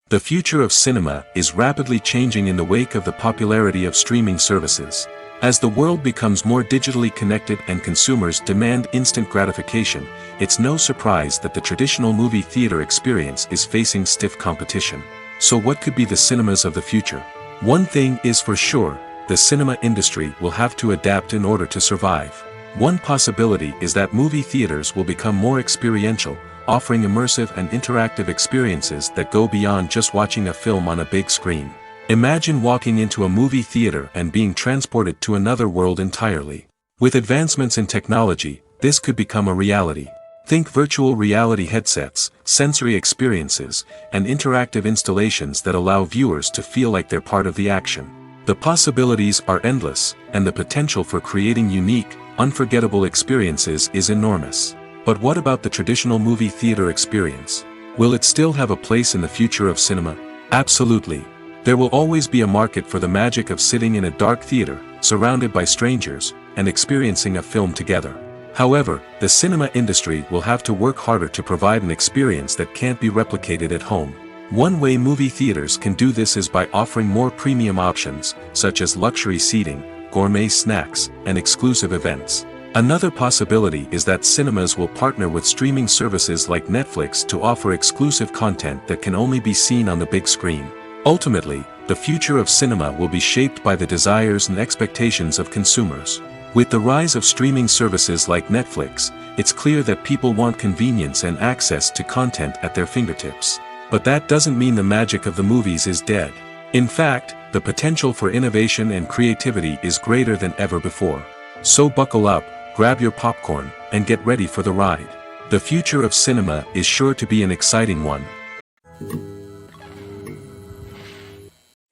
The future of cinema is rapidly changing in the wake of the popularity of streaming services. As the world becomes more digitally connected and consumers demand instant gratification, it's no surprise that the traditional movie theater experience is facing stiff competition. So what could be the cinemas of the future? One thing is for sure, the cinema industry will have to adapt in order to survive. One possibility is that movie theaters will become more experiential, offering immersive and interactive experiences that go beyond just watching a film on a big screen. Imagine walking into a movie theater and being transported to another world entirely. With advancements in technology, this could become a reality. Think virtual reality headsets, sensory experiences, and interactive installations that allow viewers to feel like they're part of the action. The possibilities are endless, and the potential for creating unique, unforgettable experiences is enormous. But what about the traditional movie theater experience? Will it still have a place in the future of cinema? Absolutely. There will always be a market for the magic of sitting in a dark theater, surrounded by strangers, and experiencing a film together. However, the cinema industry will have to work harder to provide an experience that can't be replicated at home. One way movie theaters can do this is by offering more premium options, such as luxury seating, gourmet snacks, and exclusive events. Another possibility is that cinemas will partner with streaming services like Netflix to offer exclusive content that can only be seen on the big screen. Ultimately, the future of cinema will be shaped by the desires and expectations of consumers. With the rise of streaming services like Netflix, it's clear that people want convenience and access to content at their fingertips. But that doesn't mean the magic of the movies is dead. In fact, the potential for innovation and creativity is greater than ever before. So buckle up, grab your popcorn, and get ready for the ride. The future of cinema is sure to be an exciting one.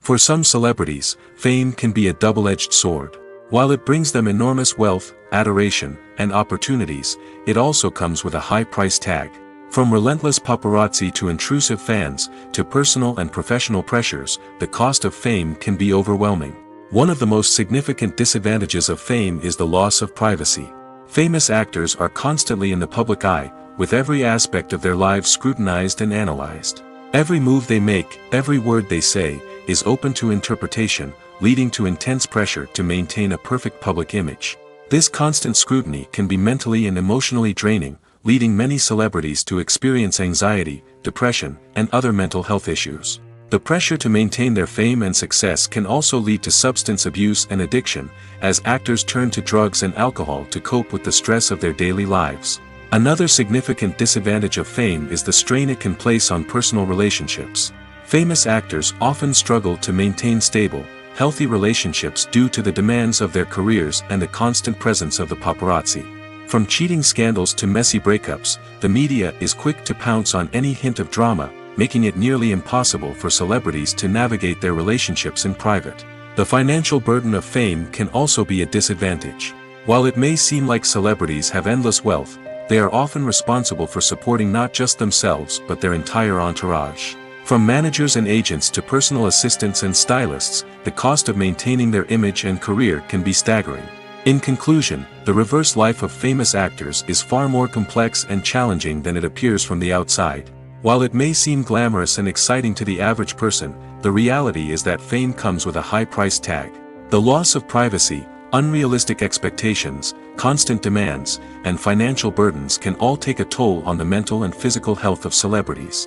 For some celebrities, fame can be a double-edged sword. While it brings them enormous wealth, adoration, and opportunities, it also comes with a high price tag. From relentless paparazzi to intrusive fans, to personal and professional pressures, the cost of fame can be overwhelming. One of the most significant disadvantages of fame is the loss of privacy. Famous actors are constantly in the public eye, with every aspect of their lives scrutinized and analyzed. Every move they make, every word they say, is open to interpretation, leading to intense pressure to maintain a perfect public image. This constant scrutiny can be mentally and emotionally draining, leading many celebrities to experience anxiety, depression, and other mental health issues. The pressure to maintain their fame and success can also lead to substance abuse and addiction, as actors turn to drugs and alcohol to cope with the stress of their daily lives. Another significant disadvantage of fame is the strain it can place on personal relationships. Famous actors often struggle to maintain stable, healthy relationships due to the demands of their careers and the constant presence of the paparazzi. From cheating scandals to messy breakups, the media is quick to pounce on any hint of drama, making it nearly impossible for celebrities to navigate their relationships in private. The financial burden of fame can also be a disadvantage. While it may seem like celebrities have endless wealth, they are often responsible for supporting not just themselves but their entire entourage. From managers and agents to personal assistants and stylists, the cost of maintaining their image and career can be staggering. In conclusion, the reverse life of famous actors is far more complex and challenging than it appears from the outside. While it may seem glamorous and exciting to the average person, the reality is that fame comes with a high price tag. The loss of privacy, unrealistic expectations, constant demands, and financial burdens can all take a toll on the mental and physical health of celebrities.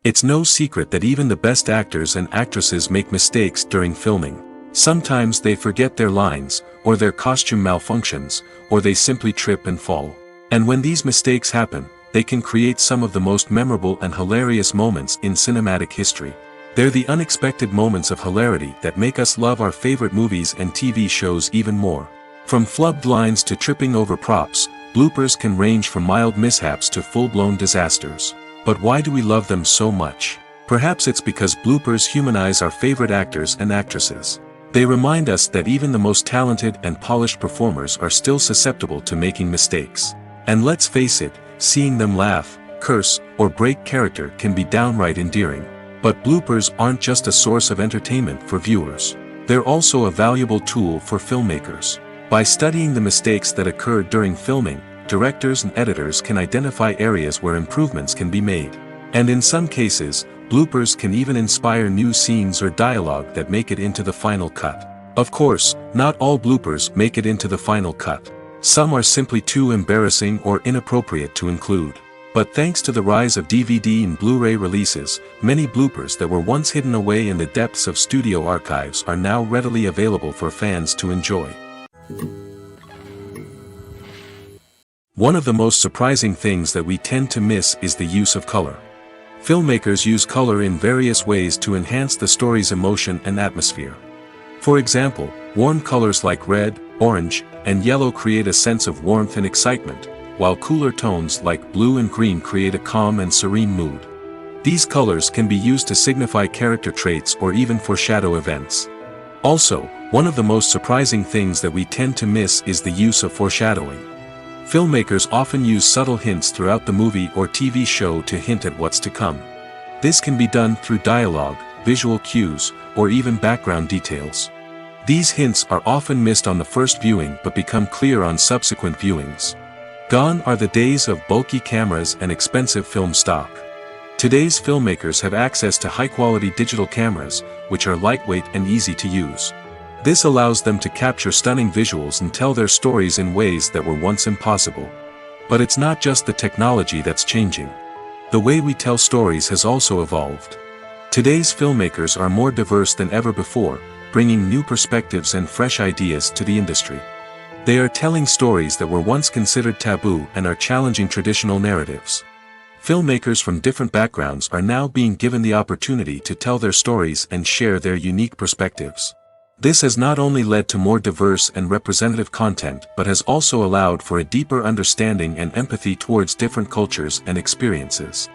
It's no secret that even the best actors and actresses make mistakes during filming. Sometimes they forget their lines, or their costume malfunctions, or they simply trip and fall. And when these mistakes happen, they can create some of the most memorable and hilarious moments in cinematic history. They're the unexpected moments of hilarity that make us love our favorite movies and TV shows even more. From flubbed lines to tripping over props, bloopers can range from mild mishaps to full-blown disasters. But why do we love them so much? Perhaps it's because bloopers humanize our favorite actors and actresses. They remind us that even the most talented and polished performers are still susceptible to making mistakes. And let's face it, seeing them laugh, curse, or break character can be downright endearing. But bloopers aren't just a source of entertainment for viewers. They're also a valuable tool for filmmakers. By studying the mistakes that occurred during filming, directors and editors can identify areas where improvements can be made. And in some cases, bloopers can even inspire new scenes or dialogue that make it into the final cut. Of course, not all bloopers make it into the final cut. Some are simply too embarrassing or inappropriate to include. But thanks to the rise of DVD and Blu-ray releases, many bloopers that were once hidden away in the depths of studio archives are now readily available for fans to enjoy. One of the most surprising things that we tend to miss is the use of color. Filmmakers use color in various ways to enhance the story's emotion and atmosphere. For example, warm colors like red, orange, and yellow create a sense of warmth and excitement, while cooler tones like blue and green create a calm and serene mood. These colors can be used to signify character traits or even foreshadow events. Also, one of the most surprising things that we tend to miss is the use of foreshadowing. Filmmakers often use subtle hints throughout the movie or TV show to hint at what's to come. This can be done through dialogue, visual cues, or even background details. These hints are often missed on the first viewing but become clear on subsequent viewings. Gone are the days of bulky cameras and expensive film stock. Today's filmmakers have access to high-quality digital cameras, which are lightweight and easy to use. This allows them to capture stunning visuals and tell their stories in ways that were once impossible. But it's not just the technology that's changing. The way we tell stories has also evolved. Today's filmmakers are more diverse than ever before, bringing new perspectives and fresh ideas to the industry. They are telling stories that were once considered taboo and are challenging traditional narratives. Filmmakers from different backgrounds are now being given the opportunity to tell their stories and share their unique perspectives. This has not only led to more diverse and representative content but has also allowed for a deeper understanding and empathy towards different cultures and experiences.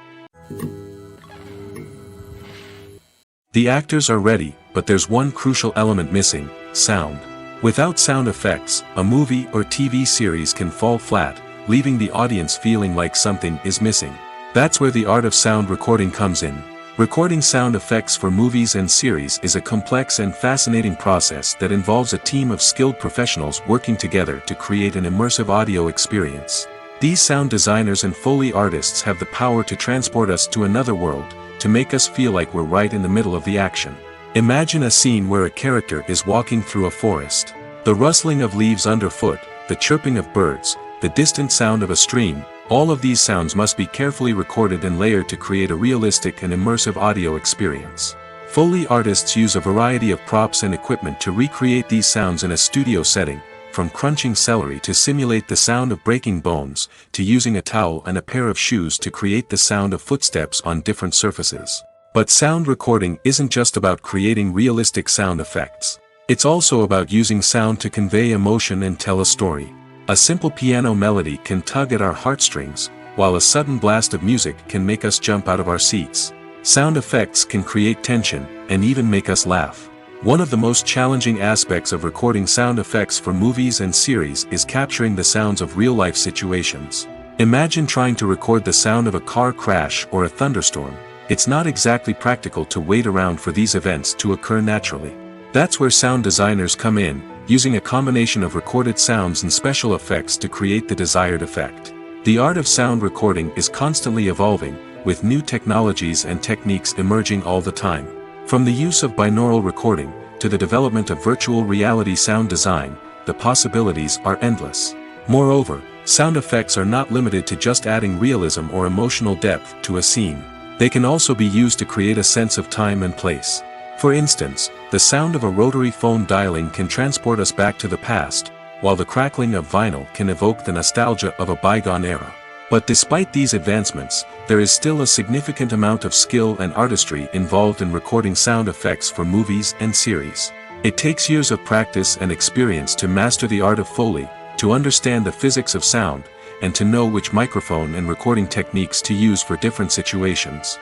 The actors are ready, but there's one crucial element missing: sound. Without sound effects, a movie or TV series can fall flat, leaving the audience feeling like something is missing. That's where the art of sound recording comes in. Recording sound effects for movies and series is a complex and fascinating process that involves a team of skilled professionals working together to create an immersive audio experience. These sound designers and Foley artists have the power to transport us to another world, to make us feel like we're right in the middle of the action. Imagine a scene where a character is walking through a forest. The rustling of leaves underfoot, the chirping of birds, the distant sound of a stream, all of these sounds must be carefully recorded and layered to create a realistic and immersive audio experience. Foley artists use a variety of props and equipment to recreate these sounds in a studio setting, from crunching celery to simulate the sound of breaking bones, to using a towel and a pair of shoes to create the sound of footsteps on different surfaces. But sound recording isn't just about creating realistic sound effects. It's also about using sound to convey emotion and tell a story. A simple piano melody can tug at our heartstrings, while a sudden blast of music can make us jump out of our seats. Sound effects can create tension, and even make us laugh. One of the most challenging aspects of recording sound effects for movies and series is capturing the sounds of real-life situations. Imagine trying to record the sound of a car crash or a thunderstorm. It's not exactly practical to wait around for these events to occur naturally. That's where sound designers come in, using a combination of recorded sounds and special effects to create the desired effect. The art of sound recording is constantly evolving, with new technologies and techniques emerging all the time. From the use of binaural recording, to the development of virtual reality sound design, the possibilities are endless. Moreover, sound effects are not limited to just adding realism or emotional depth to a scene. They can also be used to create a sense of time and place. For instance, the sound of a rotary phone dialing can transport us back to the past, while the crackling of vinyl can evoke the nostalgia of a bygone era. But despite these advancements, there is still a significant amount of skill and artistry involved in recording sound effects for movies and series. It takes years of practice and experience to master the art of Foley, to understand the physics of sound, and to know which microphone and recording techniques to use for different situations.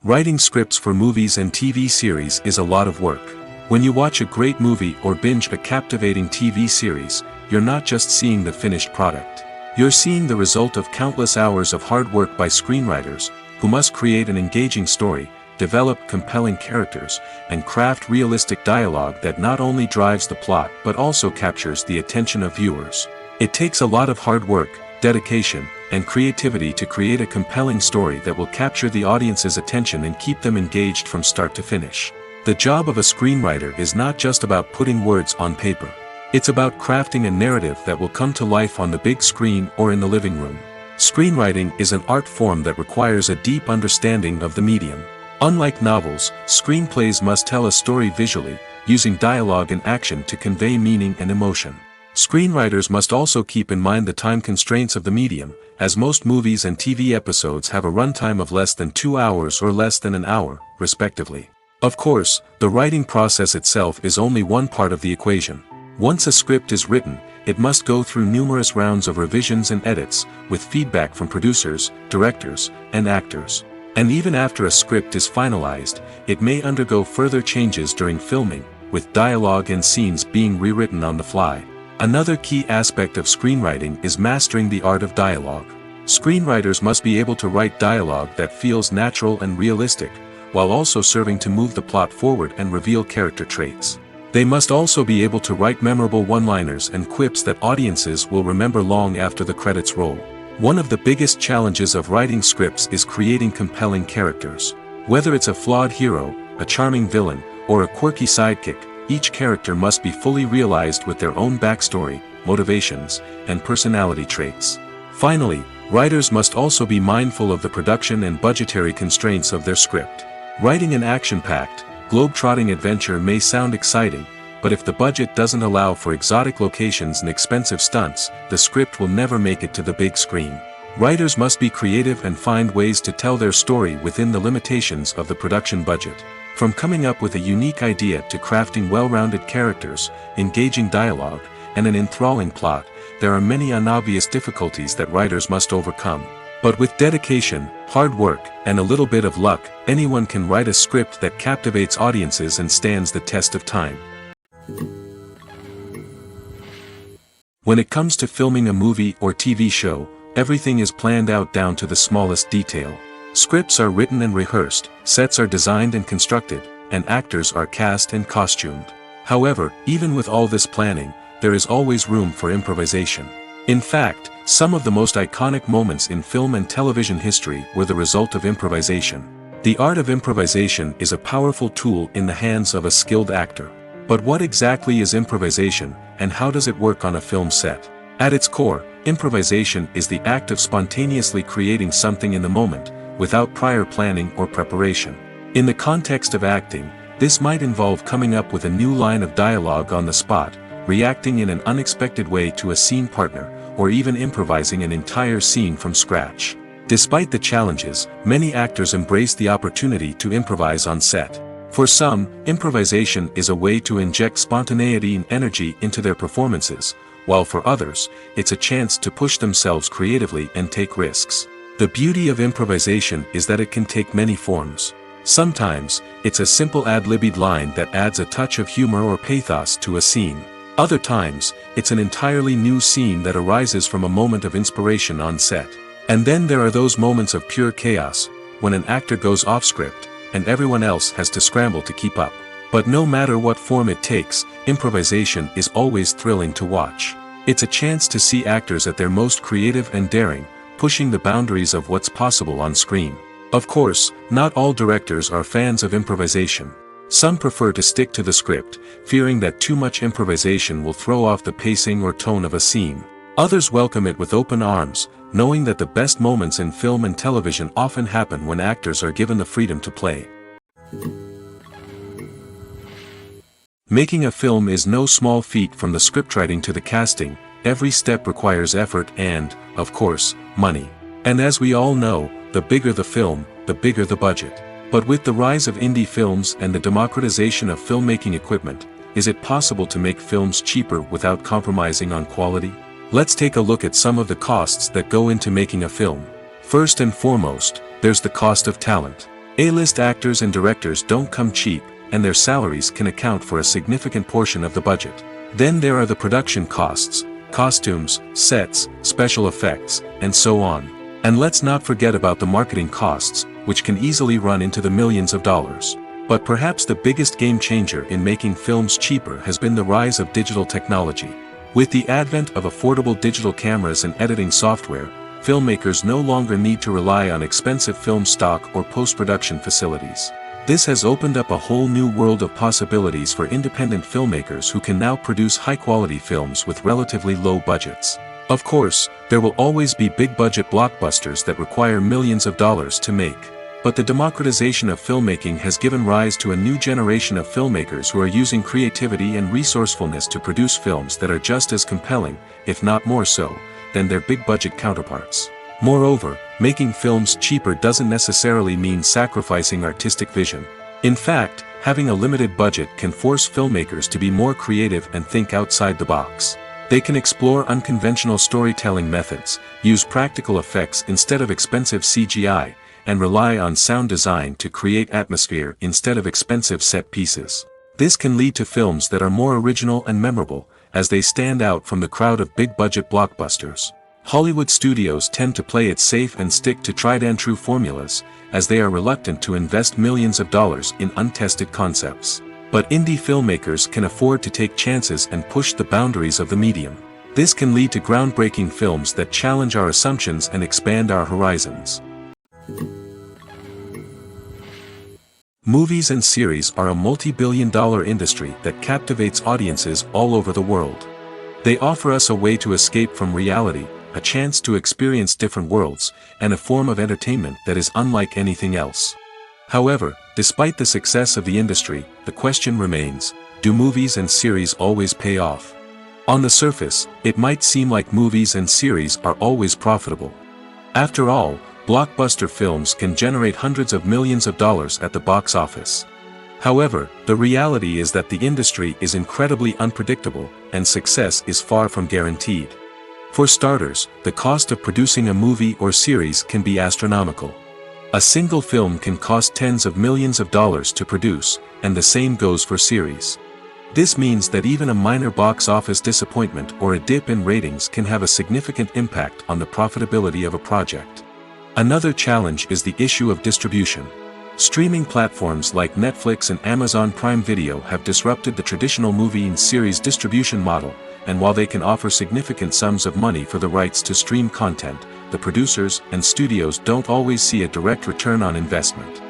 Writing scripts for movies and TV series is a lot of work. When you watch a great movie or binge a captivating TV series, you're not just seeing the finished product. You're seeing the result of countless hours of hard work by screenwriters, who must create an engaging story, develop compelling characters, and craft realistic dialogue that not only drives the plot but also captures the attention of viewers. It takes a lot of hard work, dedication, and creativity to create a compelling story that will capture the audience's attention and keep them engaged from start to finish. The job of a screenwriter is not just about putting words on paper. It's about crafting a narrative that will come to life on the big screen or in the living room. Screenwriting is an art form that requires a deep understanding of the medium. Unlike novels, screenplays must tell a story visually, using dialogue and action to convey meaning and emotion. Screenwriters must also keep in mind the time constraints of the medium, as most movies and TV episodes have a runtime of less than 2 hours or less than an hour, respectively. Of course, the writing process itself is only one part of the equation. Once a script is written, it must go through numerous rounds of revisions and edits, with feedback from producers, directors, and actors. And even after a script is finalized, it may undergo further changes during filming, with dialogue and scenes being rewritten on the fly. Another key aspect of screenwriting is mastering the art of dialogue. Screenwriters must be able to write dialogue that feels natural and realistic, while also serving to move the plot forward and reveal character traits. They must also be able to write memorable one-liners and quips that audiences will remember long after the credits roll. One of the biggest challenges of writing scripts is creating compelling characters. Whether it's a flawed hero, a charming villain, or a quirky sidekick, each character must be fully realized with their own backstory, motivations, and personality traits. Finally, writers must also be mindful of the production and budgetary constraints of their script. Writing an action-packed, globe-trotting adventure may sound exciting, but if the budget doesn't allow for exotic locations and expensive stunts, the script will never make it to the big screen. Writers must be creative and find ways to tell their story within the limitations of the production budget. From coming up with a unique idea to crafting well-rounded characters, engaging dialogue, and an enthralling plot, there are many unobvious difficulties that writers must overcome. But with dedication, hard work, and a little bit of luck, anyone can write a script that captivates audiences and stands the test of time. When it comes to filming a movie or TV show, everything is planned out down to the smallest detail. Scripts are written and rehearsed, sets are designed and constructed, and actors are cast and costumed. However, even with all this planning, there is always room for improvisation. In fact, some of the most iconic moments in film and television history were the result of improvisation. The art of improvisation is a powerful tool in the hands of a skilled actor. But what exactly is improvisation, and how does it work on a film set? At its core, improvisation is the act of spontaneously creating something in the moment, without prior planning or preparation. In the context of acting, this might involve coming up with a new line of dialogue on the spot, reacting in an unexpected way to a scene partner, or even improvising an entire scene from scratch. Despite the challenges, many actors embrace the opportunity to improvise on set. For some, improvisation is a way to inject spontaneity and energy into their performances, while for others, it's a chance to push themselves creatively and take risks. The beauty of improvisation is that it can take many forms. Sometimes, it's a simple ad-libbed line that adds a touch of humor or pathos to a scene. Other times, it's an entirely new scene that arises from a moment of inspiration on set. And then there are those moments of pure chaos, when an actor goes off script, and everyone else has to scramble to keep up. But no matter what form it takes, improvisation is always thrilling to watch. It's a chance to see actors at their most creative and daring, pushing the boundaries of what's possible on screen. Of course, not all directors are fans of improvisation. Some prefer to stick to the script, fearing that too much improvisation will throw off the pacing or tone of a scene. Others welcome it with open arms, knowing that the best moments in film and television often happen when actors are given the freedom to play. Making a film is no small feat. From the scriptwriting to the casting, every step requires effort and, of course, money. And as we all know, the bigger the film, the bigger the budget. But with the rise of indie films and the democratization of filmmaking equipment, is it possible to make films cheaper without compromising on quality? Let's take a look at some of the costs that go into making a film. First and foremost, there's the cost of talent. A-list actors and directors don't come cheap, and their salaries can account for a significant portion of the budget. Then there are the production costs, costumes, sets, special effects, and so on. And let's not forget about the marketing costs, which can easily run into the millions of dollars. But perhaps the biggest game changer in making films cheaper has been the rise of digital technology. With the advent of affordable digital cameras and editing software, filmmakers no longer need to rely on expensive film stock or post-production facilities. This has opened up a whole new world of possibilities for independent filmmakers who can now produce high-quality films with relatively low budgets. Of course, there will always be big-budget blockbusters that require millions of dollars to make. But the democratization of filmmaking has given rise to a new generation of filmmakers who are using creativity and resourcefulness to produce films that are just as compelling, if not more so, than their big-budget counterparts. Moreover, making films cheaper doesn't necessarily mean sacrificing artistic vision. In fact, having a limited budget can force filmmakers to be more creative and think outside the box. They can explore unconventional storytelling methods, use practical effects instead of expensive CGI, and rely on sound design to create atmosphere instead of expensive set pieces. This can lead to films that are more original and memorable, as they stand out from the crowd of big-budget blockbusters. Hollywood studios tend to play it safe and stick to tried-and-true formulas, as they are reluctant to invest millions of dollars in untested concepts. But indie filmmakers can afford to take chances and push the boundaries of the medium. This can lead to groundbreaking films that challenge our assumptions and expand our horizons. Movies and series are a multi-billion-dollar industry that captivates audiences all over the world. They offer us a way to escape from reality, a chance to experience different worlds, and a form of entertainment that is unlike anything else. However, despite the success of the industry, the question remains, do movies and series always pay off? On the surface, it might seem like movies and series are always profitable. After all, blockbuster films can generate hundreds of millions of dollars at the box office. However, the reality is that the industry is incredibly unpredictable, and success is far from guaranteed. For starters, the cost of producing a movie or series can be astronomical. A single film can cost tens of millions of dollars to produce, and the same goes for series. This means that even a minor box office disappointment or a dip in ratings can have a significant impact on the profitability of a project. Another challenge is the issue of distribution. Streaming platforms like Netflix and Amazon Prime Video have disrupted the traditional movie and series distribution model, and while they can offer significant sums of money for the rights to stream content, the producers and studios don't always see a direct return on investment.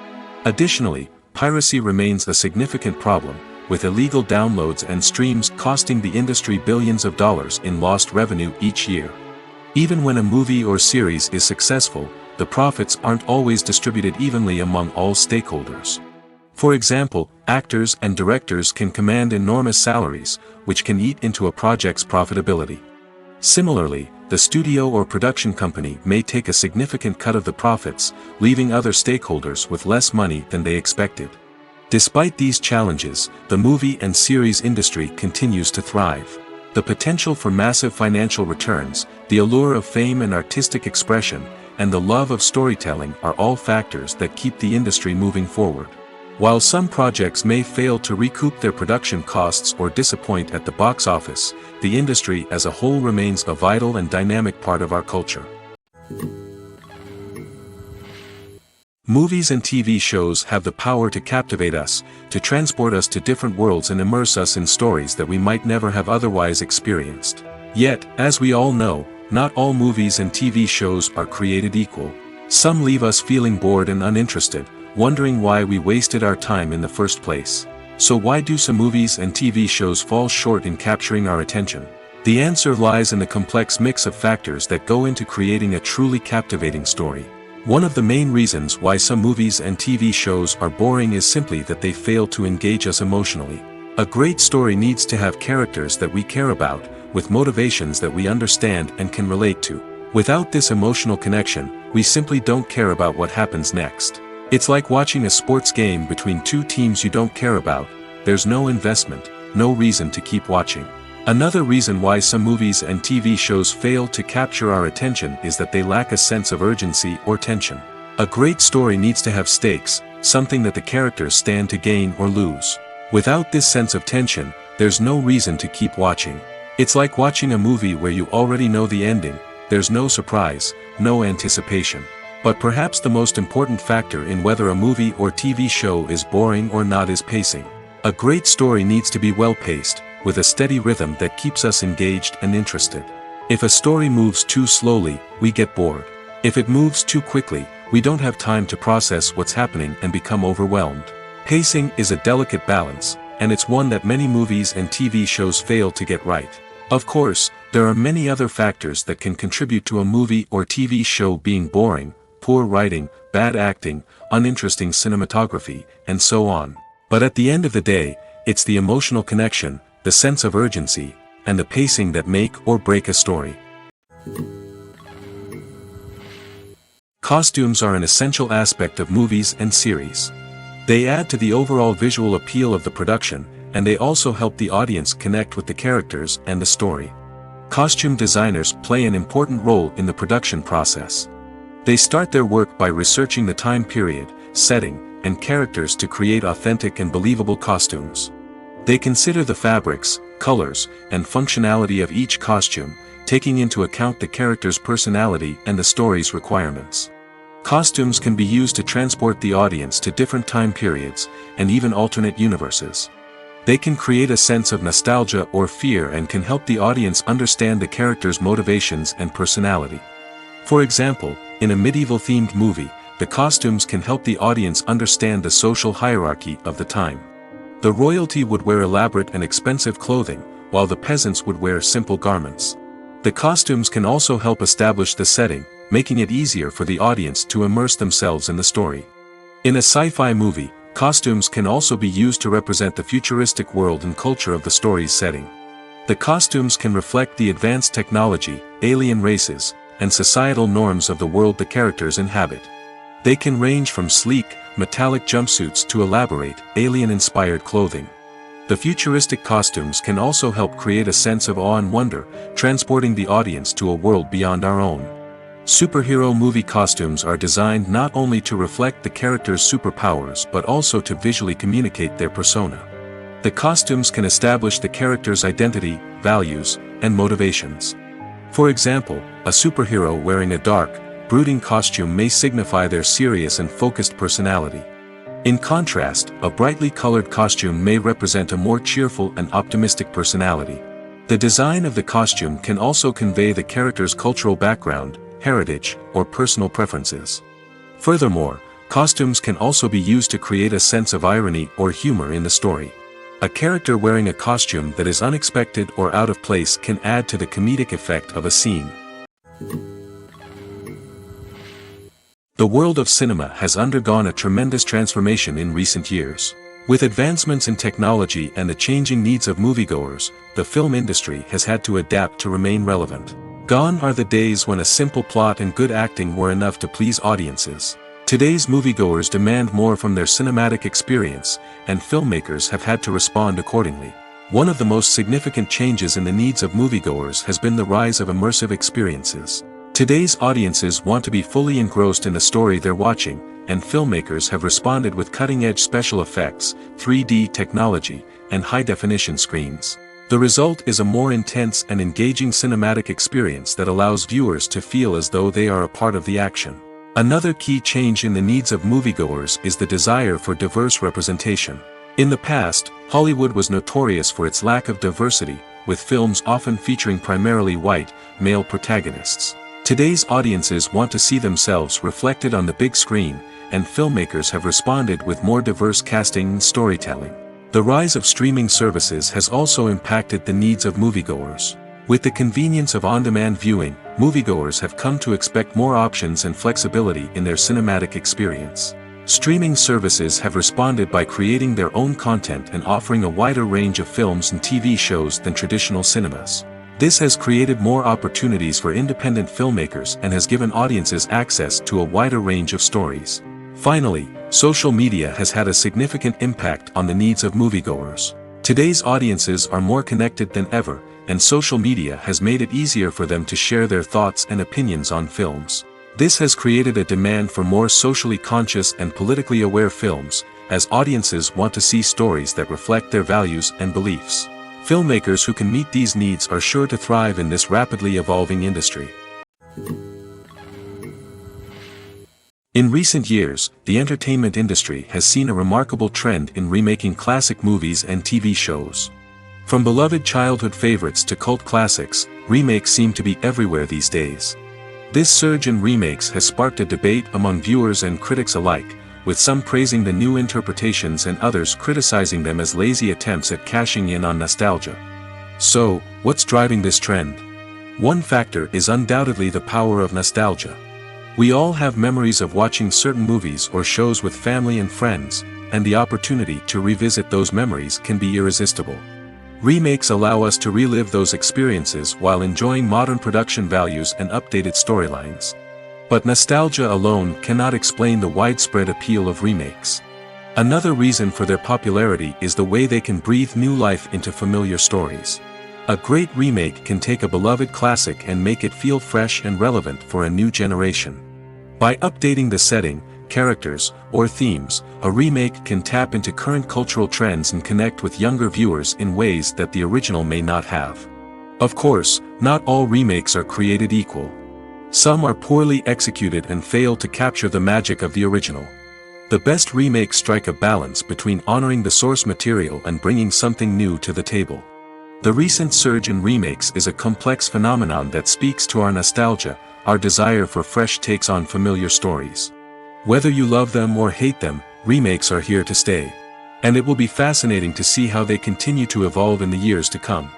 Additionally, piracy remains a significant problem, with illegal downloads and streams costing the industry billions of dollars in lost revenue each year. Even when a movie or series is successful, the profits aren't always distributed evenly among all stakeholders. For example, actors and directors can command enormous salaries, which can eat into a project's profitability. Similarly, the studio or production company may take a significant cut of the profits, leaving other stakeholders with less money than they expected. Despite these challenges, the movie and series industry continues to thrive. The potential for massive financial returns, the allure of fame and artistic expression, and the love of storytelling are all factors that keep the industry moving forward. While some projects may fail to recoup their production costs or disappoint at the box office, the industry as a whole remains a vital and dynamic part of our culture. Movies and TV shows have the power to captivate us, to transport us to different worlds and immerse us in stories that we might never have otherwise experienced. Yet, as we all know, not all movies and TV shows are created equal. Some leave us feeling bored and uninterested, wondering why we wasted our time in the first place. So why do some movies and TV shows fall short in capturing our attention? The answer lies in the complex mix of factors that go into creating a truly captivating story. One of the main reasons why some movies and TV shows are boring is simply that they fail to engage us emotionally. A great story needs to have characters that we care about, with motivations that we understand and can relate to. Without this emotional connection, we simply don't care about what happens next. It's like watching a sports game between two teams you don't care about. There's no investment, no reason to keep watching. Another reason why some movies and TV shows fail to capture our attention is that they lack a sense of urgency or tension. A great story needs to have stakes, something that the characters stand to gain or lose. Without this sense of tension, there's no reason to keep watching. It's like watching a movie where you already know the ending. There's no surprise, no anticipation. But perhaps the most important factor in whether a movie or TV show is boring or not is pacing. A great story needs to be well-paced, with a steady rhythm that keeps us engaged and interested. If a story moves too slowly, we get bored. If it moves too quickly, we don't have time to process what's happening and become overwhelmed. Pacing is a delicate balance, and it's one that many movies and TV shows fail to get right. Of course, there are many other factors that can contribute to a movie or TV show being boring: poor writing, bad acting, uninteresting cinematography, and so on. But at the end of the day, it's the emotional connection, the sense of urgency, and the pacing that make or break a story. Costumes are an essential aspect of movies and series. They add to the overall visual appeal of the production, and they also help the audience connect with the characters and the story. Costume designers play an important role in the production process. They start their work by researching the time period, setting, and characters to create authentic and believable costumes. They consider the fabrics, colors, and functionality of each costume, taking into account the character's personality and the story's requirements. Costumes can be used to transport the audience to different time periods, and even alternate universes. They can create a sense of nostalgia or fear and can help the audience understand the character's motivations and personality. For example, in a medieval-themed movie, the costumes can help the audience understand the social hierarchy of the time. The royalty would wear elaborate and expensive clothing, while the peasants would wear simple garments. The costumes can also help establish the setting, making it easier for the audience to immerse themselves in the story. In a sci-fi movie, costumes can also be used to represent the futuristic world and culture of the story's setting. The costumes can reflect the advanced technology, alien races, and societal norms of the world the characters inhabit. They can range from sleek, metallic jumpsuits to elaborate, alien-inspired clothing. The futuristic costumes can also help create a sense of awe and wonder, transporting the audience to a world beyond our own. Superhero movie costumes are designed not only to reflect the character's superpowers but also to visually communicate their persona. The costumes can establish the character's identity, values, and motivations. For example, a superhero wearing a dark, brooding costume may signify their serious and focused personality. In contrast, a brightly colored costume may represent a more cheerful and optimistic personality. The design of the costume can also convey the character's cultural background, heritage, or personal preferences. Furthermore, costumes can also be used to create a sense of irony or humor in the story. A character wearing a costume that is unexpected or out of place can add to the comedic effect of a scene. The world of cinema has undergone a tremendous transformation in recent years. With advancements in technology and the changing needs of moviegoers, the film industry has had to adapt to remain relevant. Gone are the days when a simple plot and good acting were enough to please audiences. Today's moviegoers demand more from their cinematic experience, and filmmakers have had to respond accordingly. One of the most significant changes in the needs of moviegoers has been the rise of immersive experiences. Today's audiences want to be fully engrossed in the story they're watching, and filmmakers have responded with cutting-edge special effects, 3D technology, and high-definition screens. The result is a more intense and engaging cinematic experience that allows viewers to feel as though they are a part of the action. Another key change in the needs of moviegoers is the desire for diverse representation. In the past, Hollywood was notorious for its lack of diversity, with films often featuring primarily white, male protagonists. Today's audiences want to see themselves reflected on the big screen, and filmmakers have responded with more diverse casting and storytelling. The rise of streaming services has also impacted the needs of moviegoers. With the convenience of on-demand viewing, moviegoers have come to expect more options and flexibility in their cinematic experience. Streaming services have responded by creating their own content and offering a wider range of films and TV shows than traditional cinemas. This has created more opportunities for independent filmmakers and has given audiences access to a wider range of stories. Finally, social media has had a significant impact on the needs of moviegoers. Today's audiences are more connected than ever, and social media has made it easier for them to share their thoughts and opinions on films. This has created a demand for more socially conscious and politically aware films, as audiences want to see stories that reflect their values and beliefs. Filmmakers who can meet these needs are sure to thrive in this rapidly evolving industry. In recent years, the entertainment industry has seen a remarkable trend in remaking classic movies and TV shows. From beloved childhood favorites to cult classics, remakes seem to be everywhere these days. This surge in remakes has sparked a debate among viewers and critics alike, with some praising the new interpretations and others criticizing them as lazy attempts at cashing in on nostalgia. So, what's driving this trend? One factor is undoubtedly the power of nostalgia. We all have memories of watching certain movies or shows with family and friends, and the opportunity to revisit those memories can be irresistible. Remakes allow us to relive those experiences while enjoying modern production values and updated storylines. But nostalgia alone cannot explain the widespread appeal of remakes. Another reason for their popularity is the way they can breathe new life into familiar stories. A great remake can take a beloved classic and make it feel fresh and relevant for a new generation. By updating the setting, characters, or themes, a remake can tap into current cultural trends and connect with younger viewers in ways that the original may not have. Of course, not all remakes are created equal. Some are poorly executed and fail to capture the magic of the original. The best remakes strike a balance between honoring the source material and bringing something new to the table. The recent surge in remakes is a complex phenomenon that speaks to our nostalgia, our desire for fresh takes on familiar stories. Whether you love them or hate them, remakes are here to stay. And it will be fascinating to see how they continue to evolve in the years to come.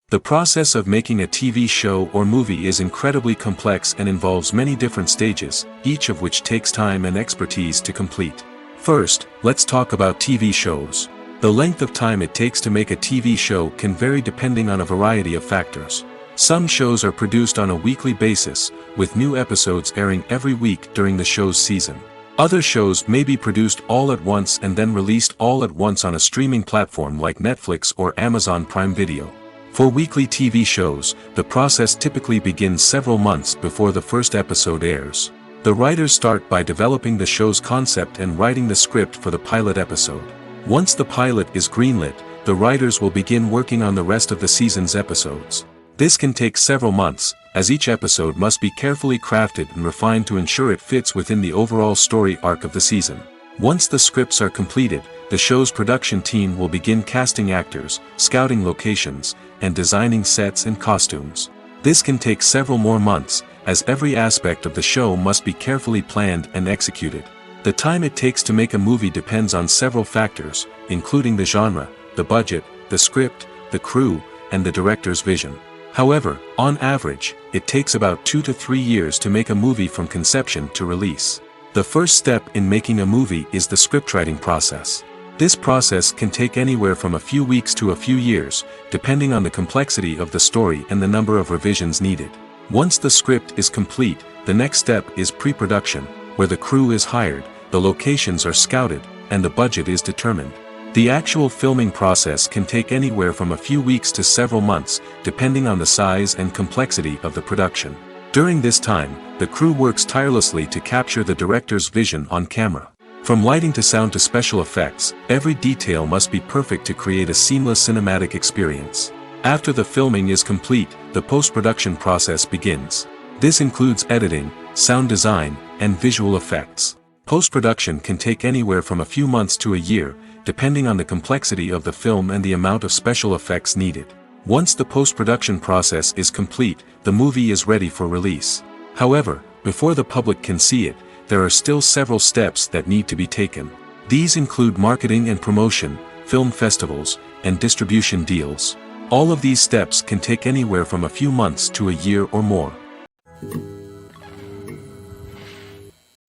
The process of making a TV show or movie is incredibly complex and involves many different stages, each of which takes time and expertise to complete. First, let's talk about TV shows. The length of time it takes to make a TV show can vary depending on a variety of factors. Some shows are produced on a weekly basis, with new episodes airing every week during the show's season. Other shows may be produced all at once and then released all at once on a streaming platform like Netflix or Amazon Prime Video. For weekly TV shows, the process typically begins several months before the first episode airs. The writers start by developing the show's concept and writing the script for the pilot episode. Once the pilot is greenlit, the writers will begin working on the rest of the season's episodes. This can take several months, as each episode must be carefully crafted and refined to ensure it fits within the overall story arc of the season. Once the scripts are completed, the show's production team will begin casting actors, scouting locations, and designing sets and costumes. This can take several more months, as every aspect of the show must be carefully planned and executed. The time it takes to make a movie depends on several factors, including the genre, the budget, the script, the crew, and the director's vision. However, on average, it takes about 2 to 3 years to make a movie from conception to release. The first step in making a movie is the scriptwriting process. This process can take anywhere from a few weeks to a few years, depending on the complexity of the story and the number of revisions needed. Once the script is complete, the next step is pre-production, where the crew is hired, the locations are scouted, and the budget is determined. The actual filming process can take anywhere from a few weeks to several months, depending on the size and complexity of the production. During this time, the crew works tirelessly to capture the director's vision on camera. From lighting to sound to special effects, every detail must be perfect to create a seamless cinematic experience. After the filming is complete, the post-production process begins. This includes editing, sound design, and visual effects. Post-production can take anywhere from a few months to a year, depending on the complexity of the film and the amount of special effects needed. Once the post-production process is complete, the movie is ready for release. However, before the public can see it, there are still several steps that need to be taken. These include marketing and promotion, film festivals, and distribution deals. All of these steps can take anywhere from a few months to a year or more.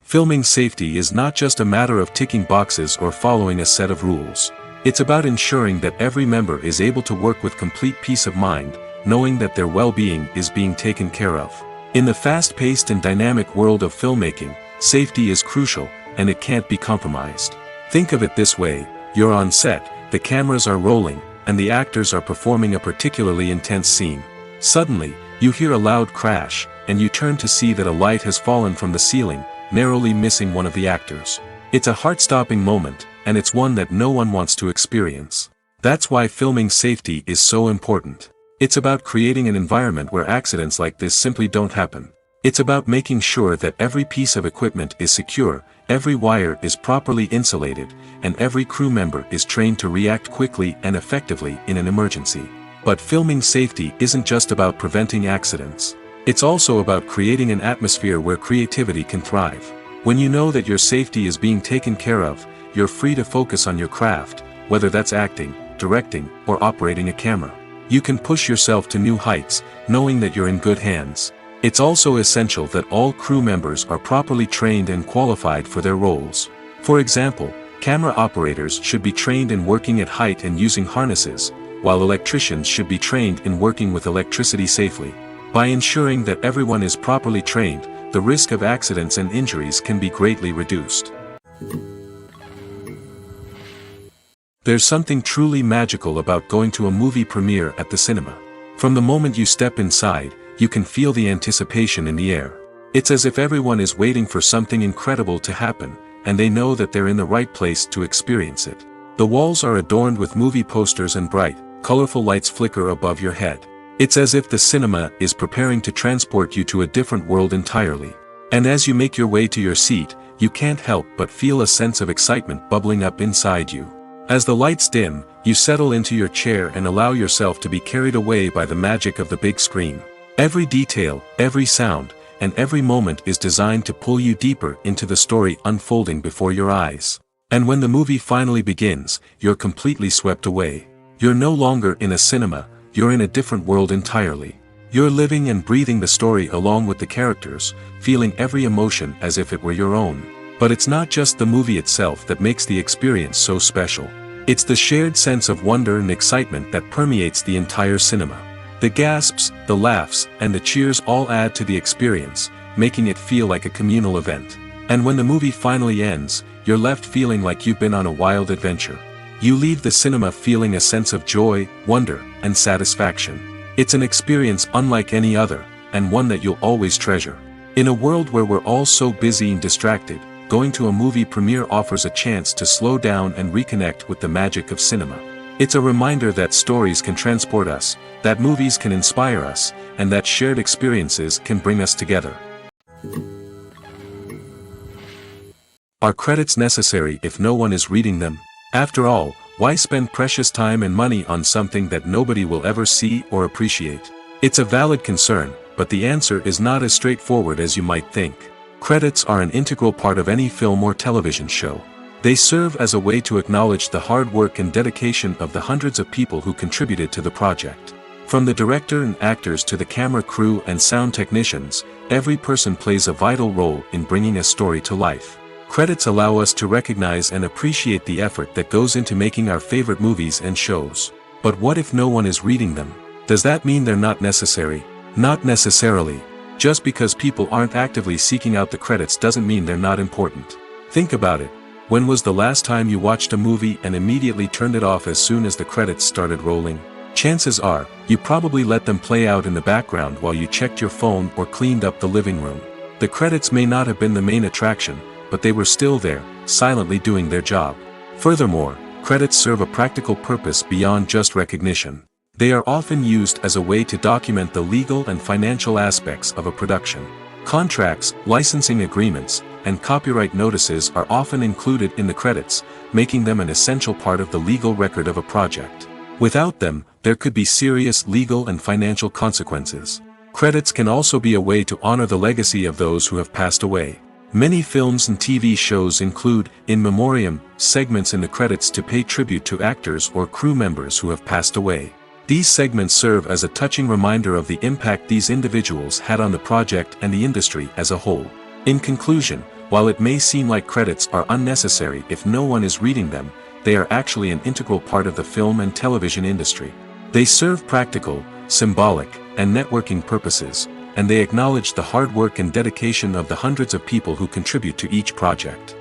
Filming safety is not just a matter of ticking boxes or following a set of rules. It's about ensuring that every member is able to work with complete peace of mind, knowing that their well-being is being taken care of. In the fast-paced and dynamic world of filmmaking, safety is crucial, and it can't be compromised. Think of it this way: you're on set, the cameras are rolling, and the actors are performing a particularly intense scene. Suddenly, you hear a loud crash, and you turn to see that a light has fallen from the ceiling, narrowly missing one of the actors. It's a heart-stopping moment, and it's one that no one wants to experience. That's why filming safety is so important. It's about creating an environment where accidents like this simply don't happen. It's about making sure that every piece of equipment is secure, every wire is properly insulated, and every crew member is trained to react quickly and effectively in an emergency. But filming safety isn't just about preventing accidents. It's also about creating an atmosphere where creativity can thrive. When you know that your safety is being taken care of, you're free to focus on your craft, whether that's acting, directing, or operating a camera. You can push yourself to new heights, knowing that you're in good hands. It's also essential that all crew members are properly trained and qualified for their roles. For example, camera operators should be trained in working at height and using harnesses, while electricians should be trained in working with electricity safely. By ensuring that everyone is properly trained, the risk of accidents and injuries can be greatly reduced. There's something truly magical about going to a movie premiere at the cinema. From the moment you step inside, you can feel the anticipation in the air. It's as if everyone is waiting for something incredible to happen, and they know that they're in the right place to experience it. The walls are adorned with movie posters and bright, colorful lights flicker above your head. It's as if the cinema is preparing to transport you to a different world entirely. And as you make your way to your seat, you can't help but feel a sense of excitement bubbling up inside you. As the lights dim, you settle into your chair and allow yourself to be carried away by the magic of the big screen. Every detail, every sound, and every moment is designed to pull you deeper into the story unfolding before your eyes. And when the movie finally begins, you're completely swept away. You're no longer in a cinema, you're in a different world entirely. You're living and breathing the story along with the characters, feeling every emotion as if it were your own. But it's not just the movie itself that makes the experience so special. It's the shared sense of wonder and excitement that permeates the entire cinema. The gasps, the laughs, and the cheers all add to the experience, making it feel like a communal event. And when the movie finally ends, you're left feeling like you've been on a wild adventure. You leave the cinema feeling a sense of joy, wonder, and satisfaction. It's an experience unlike any other, and one that you'll always treasure. In a world where we're all so busy and distracted, going to a movie premiere offers a chance to slow down and reconnect with the magic of cinema. It's a reminder that stories can transport us, that movies can inspire us, and that shared experiences can bring us together. Are credits necessary if no one is reading them? After all, why spend precious time and money on something that nobody will ever see or appreciate? It's a valid concern, but the answer is not as straightforward as you might think. Credits are an integral part of any film or television show. They serve as a way to acknowledge the hard work and dedication of the hundreds of people who contributed to the project. From the director and actors to the camera crew and sound technicians, every person plays a vital role in bringing a story to life. Credits allow us to recognize and appreciate the effort that goes into making our favorite movies and shows. But what if no one is reading them? Does that mean they're not necessary? Not necessarily. Just because people aren't actively seeking out the credits doesn't mean they're not important. Think about it. When was the last time you watched a movie and immediately turned it off as soon as the credits started rolling? Chances are, you probably let them play out in the background while you checked your phone or cleaned up the living room. The credits may not have been the main attraction, but they were still there, silently doing their job. Furthermore, credits serve a practical purpose beyond just recognition. They are often used as a way to document the legal and financial aspects of a production. Contracts, licensing agreements, and copyright notices are often included in the credits, making them an essential part of the legal record of a project. Without them, there could be serious legal and financial consequences. Credits can also be a way to honor the legacy of those who have passed away. Many films and TV shows include, in memoriam, segments in the credits to pay tribute to actors or crew members who have passed away. These segments serve as a touching reminder of the impact these individuals had on the project and the industry as a whole. In conclusion, while it may seem like credits are unnecessary if no one is reading them, they are actually an integral part of the film and television industry. They serve practical, symbolic, and networking purposes, and they acknowledge the hard work and dedication of the hundreds of people who contribute to each project.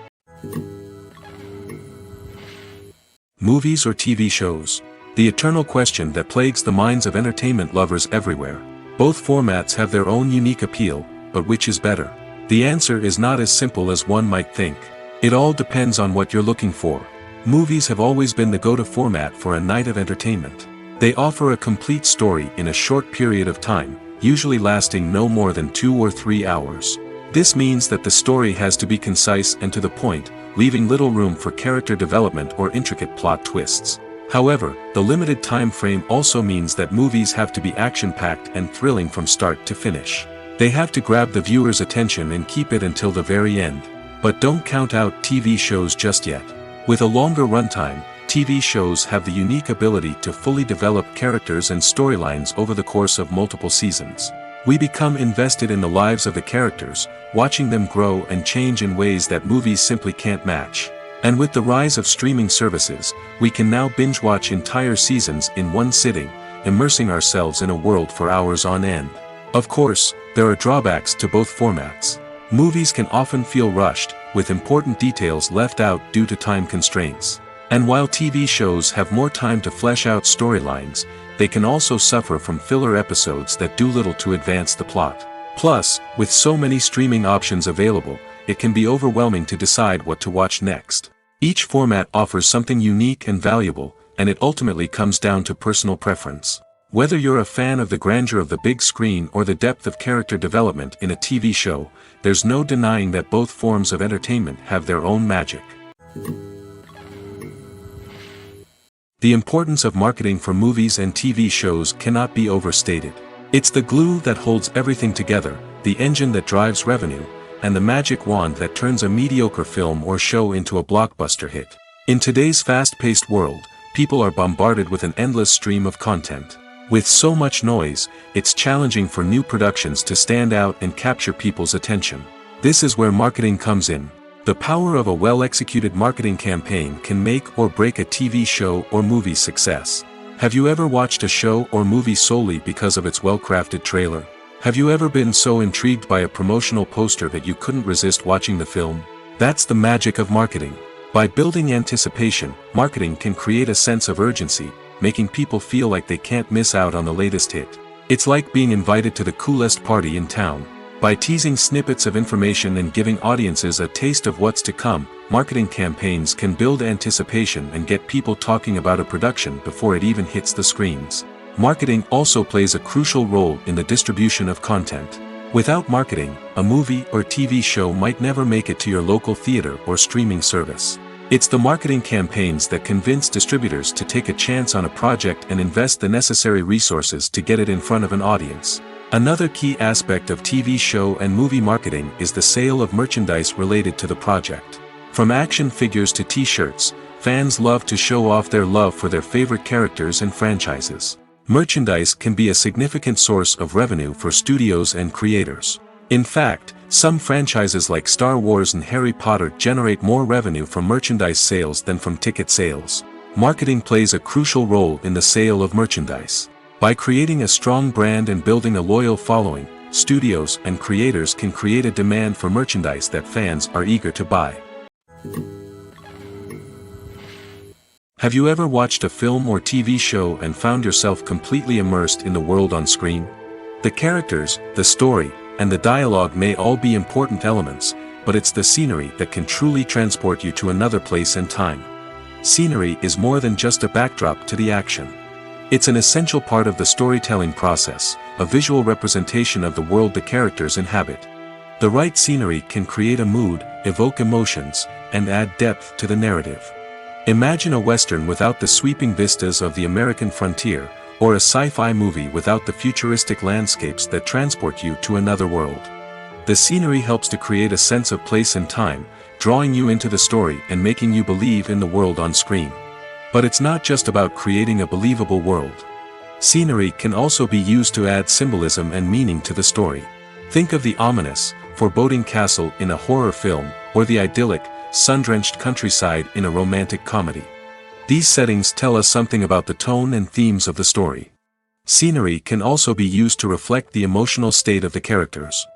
Movies or TV shows? The eternal question that plagues the minds of entertainment lovers everywhere. Both formats have their own unique appeal, but which is better? The answer is not as simple as one might think. It all depends on what you're looking for. Movies have always been the go-to format for a night of entertainment. They offer a complete story in a short period of time, usually lasting no more than 2 or 3 hours. This means that the story has to be concise and to the point, leaving little room for character development or intricate plot twists. However, the limited time frame also means that movies have to be action-packed and thrilling from start to finish. They have to grab the viewer's attention and keep it until the very end. But don't count out TV shows just yet. With a longer runtime, TV shows have the unique ability to fully develop characters and storylines over the course of multiple seasons. We become invested in the lives of the characters, watching them grow and change in ways that movies simply can't match. And with the rise of streaming services, we can now binge-watch entire seasons in one sitting, immersing ourselves in a world for hours on end. Of course, there are drawbacks to both formats. Movies can often feel rushed, with important details left out due to time constraints. And while TV shows have more time to flesh out storylines, they can also suffer from filler episodes that do little to advance the plot. Plus, with so many streaming options available, it can be overwhelming to decide what to watch next. Each format offers something unique and valuable, and it ultimately comes down to personal preference. Whether you're a fan of the grandeur of the big screen or the depth of character development in a TV show, there's no denying that both forms of entertainment have their own magic. The importance of marketing for movies and TV shows cannot be overstated. It's the glue that holds everything together, the engine that drives revenue, and the magic wand that turns a mediocre film or show into a blockbuster hit. In today's fast-paced world, people are bombarded with an endless stream of content. With so much noise, it's challenging for new productions to stand out and capture people's attention. This is where marketing comes in. The power of a well-executed marketing campaign can make or break a TV show or movie's success. Have you ever watched a show or movie solely because of its well-crafted trailer? Have you ever been so intrigued by a promotional poster that you couldn't resist watching the film? That's the magic of marketing. By building anticipation, marketing can create a sense of urgency, making people feel like they can't miss out on the latest hit. It's like being invited to the coolest party in town. By teasing snippets of information and giving audiences a taste of what's to come, marketing campaigns can build anticipation and get people talking about a production before it even hits the screens. Marketing also plays a crucial role in the distribution of content. Without marketing, a movie or TV show might never make it to your local theater or streaming service. It's the marketing campaigns that convince distributors to take a chance on a project and invest the necessary resources to get it in front of an audience. Another key aspect of TV show and movie marketing is the sale of merchandise related to the project. From action figures to t-shirts, fans love to show off their love for their favorite characters and franchises. Merchandise can be a significant source of revenue for studios and creators. In fact, some franchises like Star Wars and Harry Potter generate more revenue from merchandise sales than from ticket sales. Marketing plays a crucial role in the sale of merchandise. By creating a strong brand and building a loyal following, studios and creators can create a demand for merchandise that fans are eager to buy. Have you ever watched a film or TV show and found yourself completely immersed in the world on screen? The characters, the story, and the dialogue may all be important elements, but it's the scenery that can truly transport you to another place and time. Scenery is more than just a backdrop to the action. It's an essential part of the storytelling process, a visual representation of the world the characters inhabit. The right scenery can create a mood, evoke emotions, and add depth to the narrative. Imagine a Western without the sweeping vistas of the American frontier, or a sci-fi movie without the futuristic landscapes that transport you to another world. The scenery helps to create a sense of place and time, drawing you into the story and making you believe in the world on screen. But it's not just about creating a believable world. Scenery can also be used to add symbolism and meaning to the story. Think of the ominous, foreboding castle in a horror film, or the idyllic, sun-drenched countryside in a romantic comedy. These settings tell us something about the tone and themes of the story. Scenery can also be used to reflect the emotional state of the characters.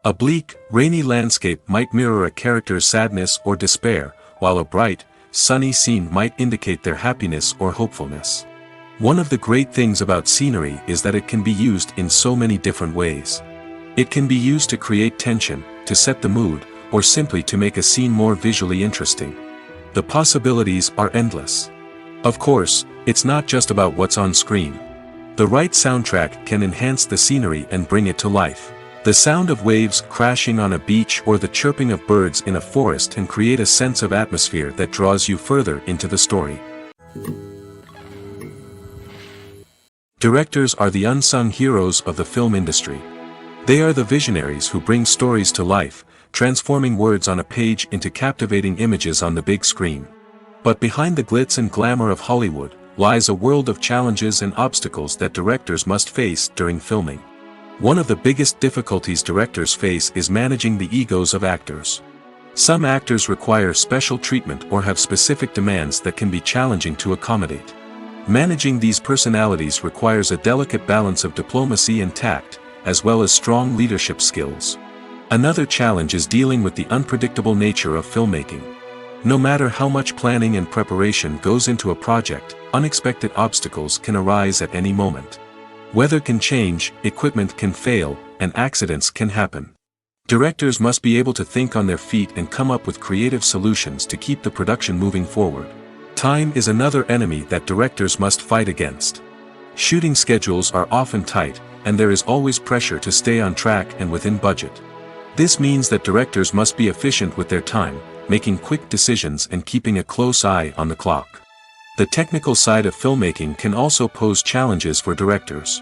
A bleak, rainy landscape might mirror a character's sadness or despair, while a bright, sunny scene might indicate their happiness or hopefulness. One of the great things about scenery is that it can be used in so many different ways. It can be used to create tension, to set the mood, or simply to make a scene more visually interesting. The possibilities are endless. Of course, it's not just about what's on screen. The right soundtrack can enhance the scenery and bring it to life. The sound of waves crashing on a beach or the chirping of birds in a forest can create a sense of atmosphere that draws you further into the story. Directors are the unsung heroes of the film industry. They are the visionaries who bring stories to life, transforming words on a page into captivating images on the big screen. But behind the glitz and glamour of Hollywood lies a world of challenges and obstacles that directors must face during filming. One of the biggest difficulties directors face is managing the egos of actors. Some actors require special treatment or have specific demands that can be challenging to accommodate. Managing these personalities requires a delicate balance of diplomacy and tact, as well as strong leadership skills. Another challenge is dealing with the unpredictable nature of filmmaking. No matter how much planning and preparation goes into a project, unexpected obstacles can arise at any moment. Weather can change, equipment can fail, and accidents can happen. Directors must be able to think on their feet and come up with creative solutions to keep the production moving forward. Time is another enemy that directors must fight against. Shooting schedules are often tight, and there is always pressure to stay on track and within budget. This means that directors must be efficient with their time, making quick decisions and keeping a close eye on the clock. The technical side of filmmaking can also pose challenges for directors.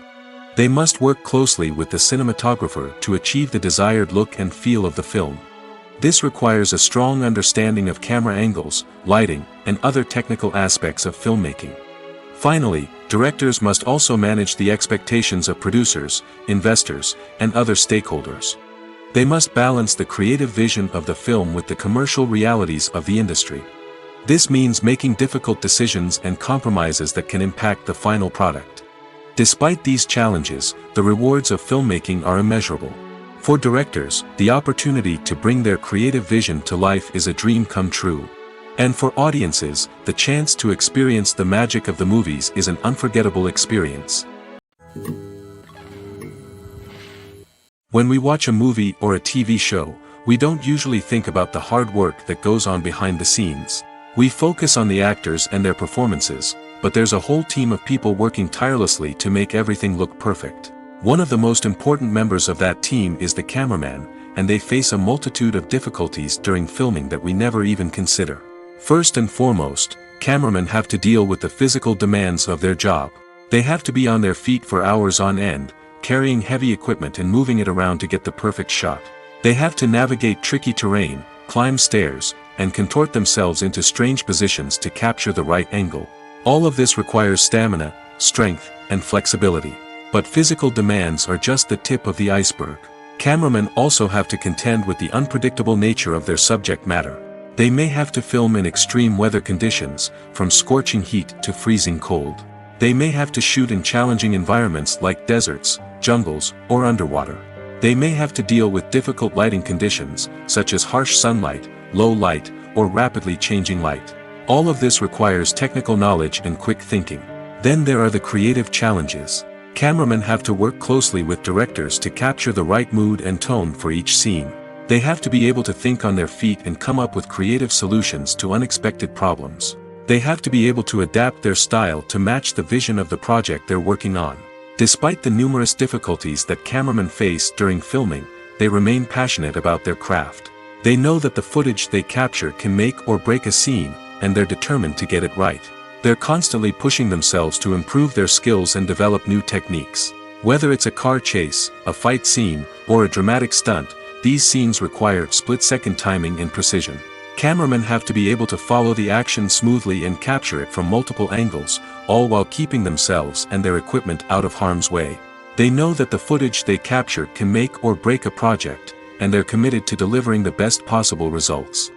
They must work closely with the cinematographer to achieve the desired look and feel of the film. This requires a strong understanding of camera angles, lighting, and other technical aspects of filmmaking. Finally, directors must also manage the expectations of producers, investors, and other stakeholders. They must balance the creative vision of the film with the commercial realities of the industry. This means making difficult decisions and compromises that can impact the final product. Despite these challenges, the rewards of filmmaking are immeasurable. For directors, the opportunity to bring their creative vision to life is a dream come true. And for audiences, the chance to experience the magic of the movies is an unforgettable experience. When we watch a movie or a TV show, we don't usually think about the hard work that goes on behind the scenes. We focus on the actors and their performances, but there's a whole team of people working tirelessly to make everything look perfect. One of the most important members of that team is the cameraman, and they face a multitude of difficulties during filming that we never even consider. First and foremost, cameramen have to deal with the physical demands of their job. They have to be on their feet for hours on end, carrying heavy equipment and moving it around to get the perfect shot. They have to navigate tricky terrain, climb stairs, and contort themselves into strange positions to capture the right angle. All of this requires stamina, strength, and flexibility. But physical demands are just the tip of the iceberg. Cameramen also have to contend with the unpredictable nature of their subject matter. They may have to film in extreme weather conditions, from scorching heat to freezing cold. They may have to shoot in challenging environments like deserts, jungles, or underwater. They may have to deal with difficult lighting conditions, such as harsh sunlight, low light, or rapidly changing light. All of this requires technical knowledge and quick thinking. Then there are the creative challenges. Cameramen have to work closely with directors to capture the right mood and tone for each scene. They have to be able to think on their feet and come up with creative solutions to unexpected problems. They have to be able to adapt their style to match the vision of the project they're working on. Despite the numerous difficulties that cameramen face during filming, they remain passionate about their craft. They know that the footage they capture can make or break a scene, and they're determined to get it right. They're constantly pushing themselves to improve their skills and develop new techniques. Whether it's a car chase, a fight scene, or a dramatic stunt, these scenes require split-second timing and precision. Cameramen have to be able to follow the action smoothly and capture it from multiple angles, all while keeping themselves and their equipment out of harm's way. They know that the footage they capture can make or break a project, and they're committed to delivering the best possible results.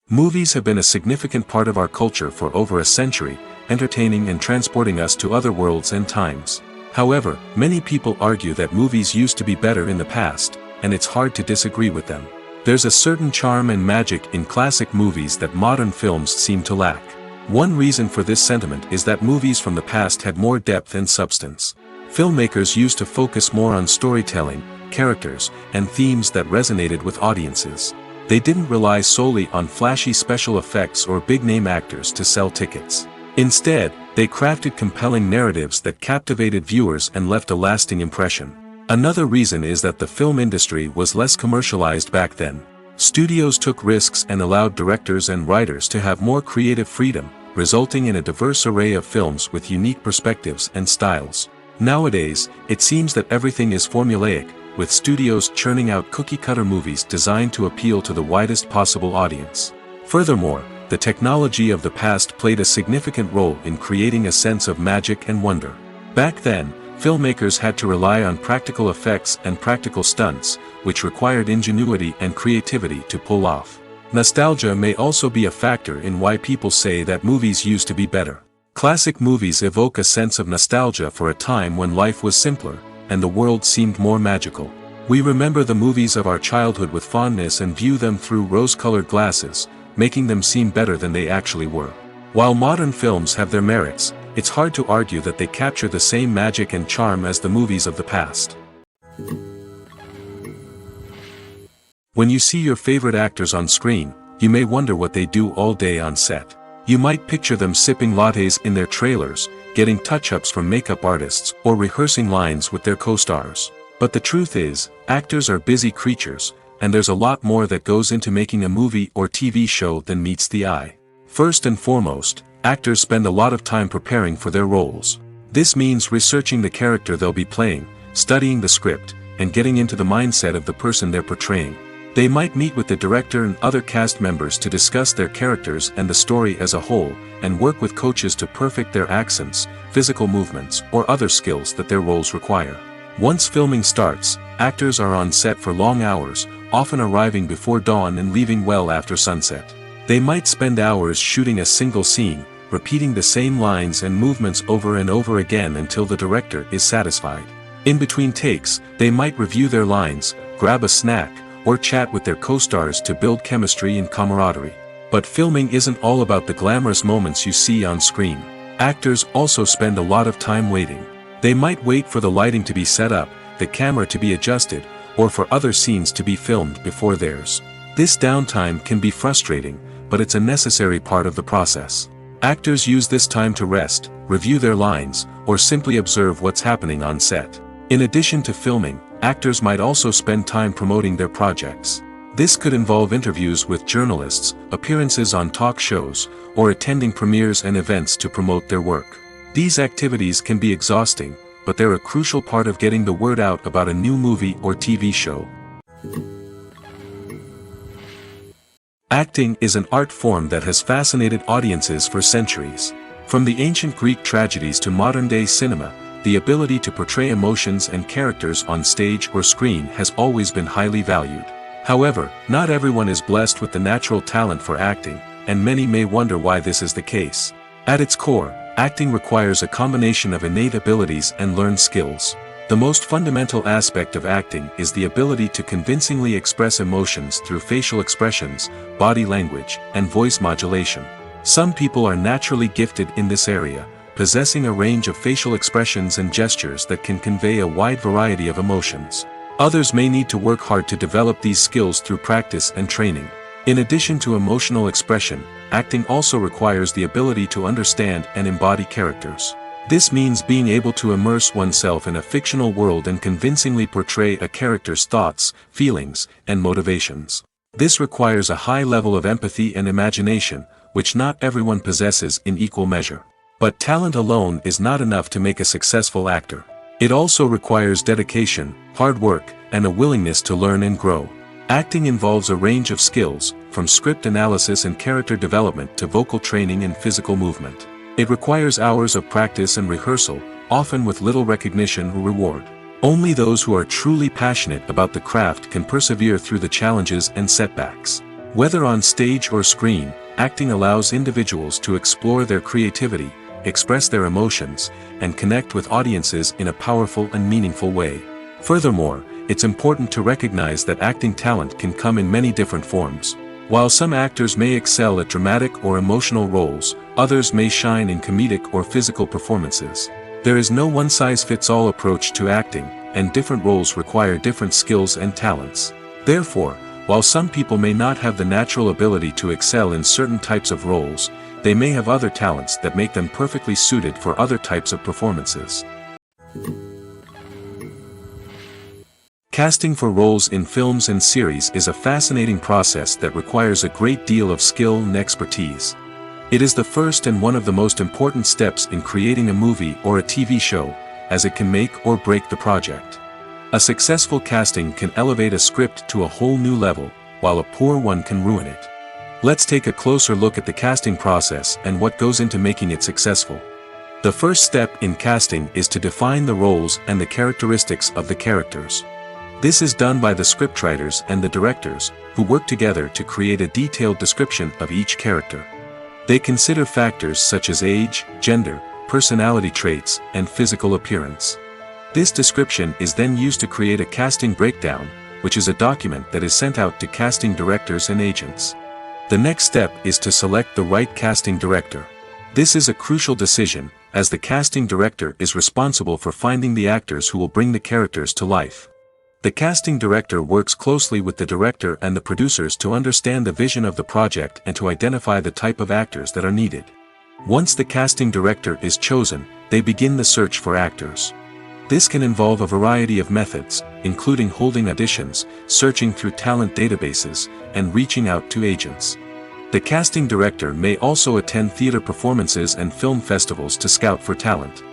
Movies have been a significant part of our culture for over a century, entertaining and transporting us to other worlds and times. However, many people argue that movies used to be better in the past, and it's hard to disagree with them. There's a certain charm and magic in classic movies that modern films seem to lack. One reason for this sentiment is that movies from the past had more depth and substance. Filmmakers used to focus more on storytelling, characters, and themes that resonated with audiences. They didn't rely solely on flashy special effects or big-name actors to sell tickets. Instead, they crafted compelling narratives that captivated viewers and left a lasting impression. Another reason is that the film industry was less commercialized back then. Studios took risks and allowed directors and writers to have more creative freedom, resulting in a diverse array of films with unique perspectives and styles. Nowadays, it seems that everything is formulaic, with studios churning out cookie-cutter movies designed to appeal to the widest possible audience. Furthermore, the technology of the past played a significant role in creating a sense of magic and wonder. Back then, filmmakers had to rely on practical effects and practical stunts, which required ingenuity and creativity to pull off. Nostalgia may also be a factor in why people say that movies used to be better. Classic movies evoke a sense of nostalgia for a time when life was simpler, and the world seemed more magical. We remember the movies of our childhood with fondness and view them through rose-colored glasses, making them seem better than they actually were. While modern films have their merits, it's hard to argue that they capture the same magic and charm as the movies of the past. When you see your favorite actors on screen, you may wonder what they do all day on set. You might picture them sipping lattes in their trailers, getting touch-ups from makeup artists, or rehearsing lines with their co-stars. But the truth is, actors are busy creatures, and there's a lot more that goes into making a movie or TV show than meets the eye. First and foremost, actors spend a lot of time preparing for their roles. This means researching the character they'll be playing, studying the script, and getting into the mindset of the person they're portraying. They might meet with the director and other cast members to discuss their characters and the story as a whole, and work with coaches to perfect their accents, physical movements, or other skills that their roles require. Once filming starts, actors are on set for long hours, often arriving before dawn and leaving well after sunset. They might spend hours shooting a single scene, repeating the same lines and movements over and over again until the director is satisfied. In between takes, they might review their lines, grab a snack, or chat with their co-stars to build chemistry and camaraderie. But filming isn't all about the glamorous moments you see on screen. Actors also spend a lot of time waiting. They might wait for the lighting to be set up, the camera to be adjusted, or for other scenes to be filmed before theirs. This downtime can be frustrating, but it's a necessary part of the process. Actors use this time to rest, review their lines, or simply observe what's happening on set. In addition to filming, actors might also spend time promoting their projects. This could involve interviews with journalists, appearances on talk shows, or attending premieres and events to promote their work. These activities can be exhausting, but they're a crucial part of getting the word out about a new movie or TV show. Acting is an art form that has fascinated audiences for centuries. From the ancient Greek tragedies to modern-day cinema, the ability to portray emotions and characters on stage or screen has always been highly valued. However, not everyone is blessed with the natural talent for acting, and many may wonder why this is the case. At its core, acting requires a combination of innate abilities and learned skills. The most fundamental aspect of acting is the ability to convincingly express emotions through facial expressions, body language, and voice modulation. Some people are naturally gifted in this area, possessing a range of facial expressions and gestures that can convey a wide variety of emotions. Others may need to work hard to develop these skills through practice and training. In addition to emotional expression, acting also requires the ability to understand and embody characters. This means being able to immerse oneself in a fictional world and convincingly portray a character's thoughts, feelings, and motivations. This requires a high level of empathy and imagination, which not everyone possesses in equal measure. But talent alone is not enough to make a successful actor. It also requires dedication, hard work, and a willingness to learn and grow. Acting involves a range of skills, from script analysis and character development to vocal training and physical movement. It requires hours of practice and rehearsal, often with little recognition or reward. Only those who are truly passionate about the craft can persevere through the challenges and setbacks. Whether on stage or screen, acting allows individuals to explore their creativity, express their emotions, and connect with audiences in a powerful and meaningful way. Furthermore, it's important to recognize that acting talent can come in many different forms. While some actors may excel at dramatic or emotional roles, others may shine in comedic or physical performances. There is no one-size-fits-all approach to acting, and different roles require different skills and talents. Therefore, while some people may not have the natural ability to excel in certain types of roles, they may have other talents that make them perfectly suited for other types of performances. Casting for roles in films and series is a fascinating process that requires a great deal of skill and expertise. It is the first and one of the most important steps in creating a movie or a TV show, as it can make or break the project. A successful casting can elevate a script to a whole new level, while a poor one can ruin it. Let's take a closer look at the casting process and what goes into making it successful. The first step in casting is to define the roles and the characteristics of the characters. This is done by the scriptwriters and the directors, who work together to create a detailed description of each character. They consider factors such as age, gender, personality traits, and physical appearance. This description is then used to create a casting breakdown, which is a document that is sent out to casting directors and agents. The next step is to select the right casting director. This is a crucial decision, as the casting director is responsible for finding the actors who will bring the characters to life. The casting director works closely with the director and the producers to understand the vision of the project and to identify the type of actors that are needed. Once the casting director is chosen, they begin the search for actors. This can involve a variety of methods, including holding auditions, searching through talent databases, and reaching out to agents. The casting director may also attend theater performances and film festivals to scout for talent.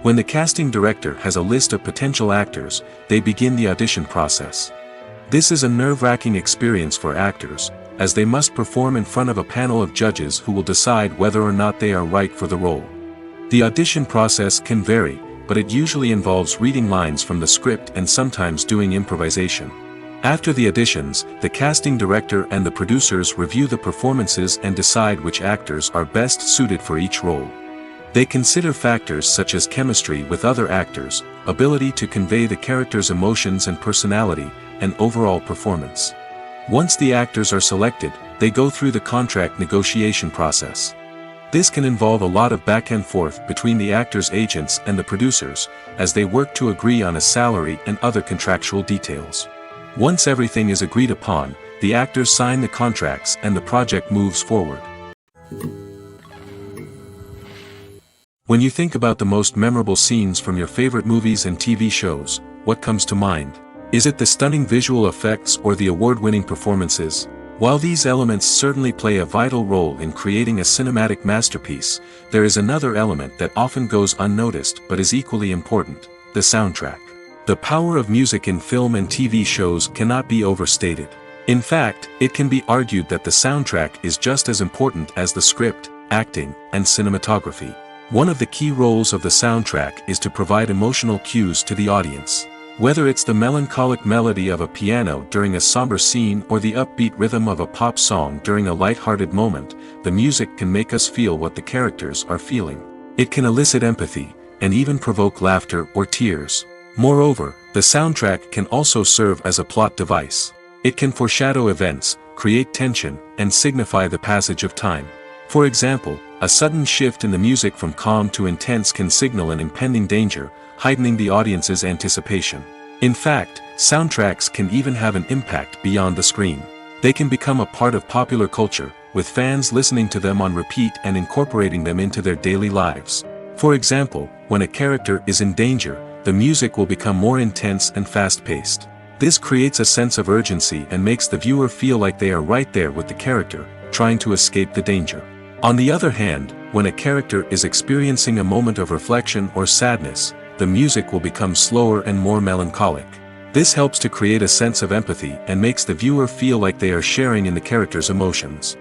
When the casting director has a list of potential actors, they begin the audition process. This is a nerve-wracking experience for actors, as they must perform in front of a panel of judges who will decide whether or not they are right for the role. The audition process can vary, but it usually involves reading lines from the script and sometimes doing improvisation. After the auditions, the casting director and the producers review the performances and decide which actors are best suited for each role. They consider factors such as chemistry with other actors, ability to convey the character's emotions and personality, and overall performance. Once the actors are selected, they go through the contract negotiation process. This can involve a lot of back and forth between the actors' agents and the producers, as they work to agree on a salary and other contractual details. Once everything is agreed upon, the actors sign the contracts and the project moves forward. When you think about the most memorable scenes from your favorite movies and TV shows, what comes to mind? Is it the stunning visual effects or the award-winning performances? While these elements certainly play a vital role in creating a cinematic masterpiece, there is another element that often goes unnoticed but is equally important: the soundtrack. The power of music in film and TV shows cannot be overstated. In fact, it can be argued that the soundtrack is just as important as the script, acting, and cinematography. One of the key roles of the soundtrack is to provide emotional cues to the audience. Whether it's the melancholic melody of a piano during a somber scene or the upbeat rhythm of a pop song during a light-hearted moment, the music can make us feel what the characters are feeling. It can elicit empathy, and even provoke laughter or tears. Moreover, the soundtrack can also serve as a plot device. It can foreshadow events, create tension, and signify the passage of time. For example, a sudden shift in the music from calm to intense can signal an impending danger, heightening the audience's anticipation. In fact, soundtracks can even have an impact beyond the screen. They can become a part of popular culture, with fans listening to them on repeat and incorporating them into their daily lives. For example, when a character is in danger, the music will become more intense and fast-paced. This creates a sense of urgency and makes the viewer feel like they are right there with the character, trying to escape the danger. On the other hand, when a character is experiencing a moment of reflection or sadness, the music will become slower and more melancholic. This helps to create a sense of empathy and makes the viewer feel like they are sharing in the character's emotions.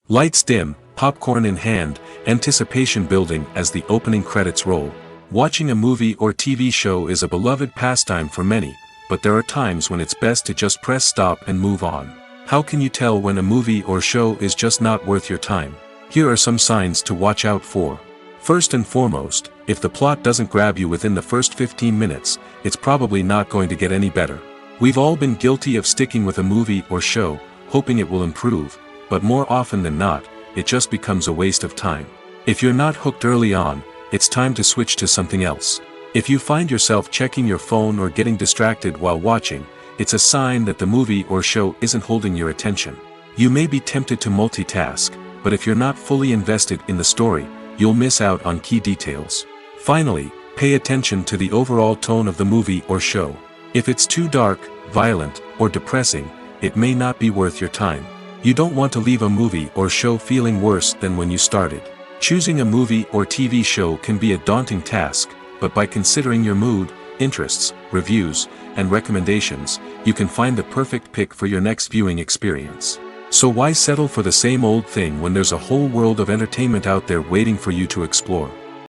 Lights dim, popcorn in hand, anticipation building as the opening credits roll. Watching a movie or TV show is a beloved pastime for many, but there are times when it's best to just press stop and move on. How can you tell when a movie or show is just not worth your time? Here are some signs to watch out for. First and foremost, if the plot doesn't grab you within the first 15 minutes, it's probably not going to get any better. We've all been guilty of sticking with a movie or show, hoping it will improve, but more often than not, it just becomes a waste of time. If you're not hooked early on, it's time to switch to something else. If you find yourself checking your phone or getting distracted while watching, it's a sign that the movie or show isn't holding your attention. You may be tempted to multitask, but if you're not fully invested in the story, you'll miss out on key details. Finally, pay attention to the overall tone of the movie or show. If it's too dark, violent, or depressing, it may not be worth your time. You don't want to leave a movie or show feeling worse than when you started. Choosing a movie or TV show can be a daunting task, but by considering your mood, interests, reviews, and recommendations, you can find the perfect pick for your next viewing experience. So why settle for the same old thing when there's a whole world of entertainment out there waiting for you to explore?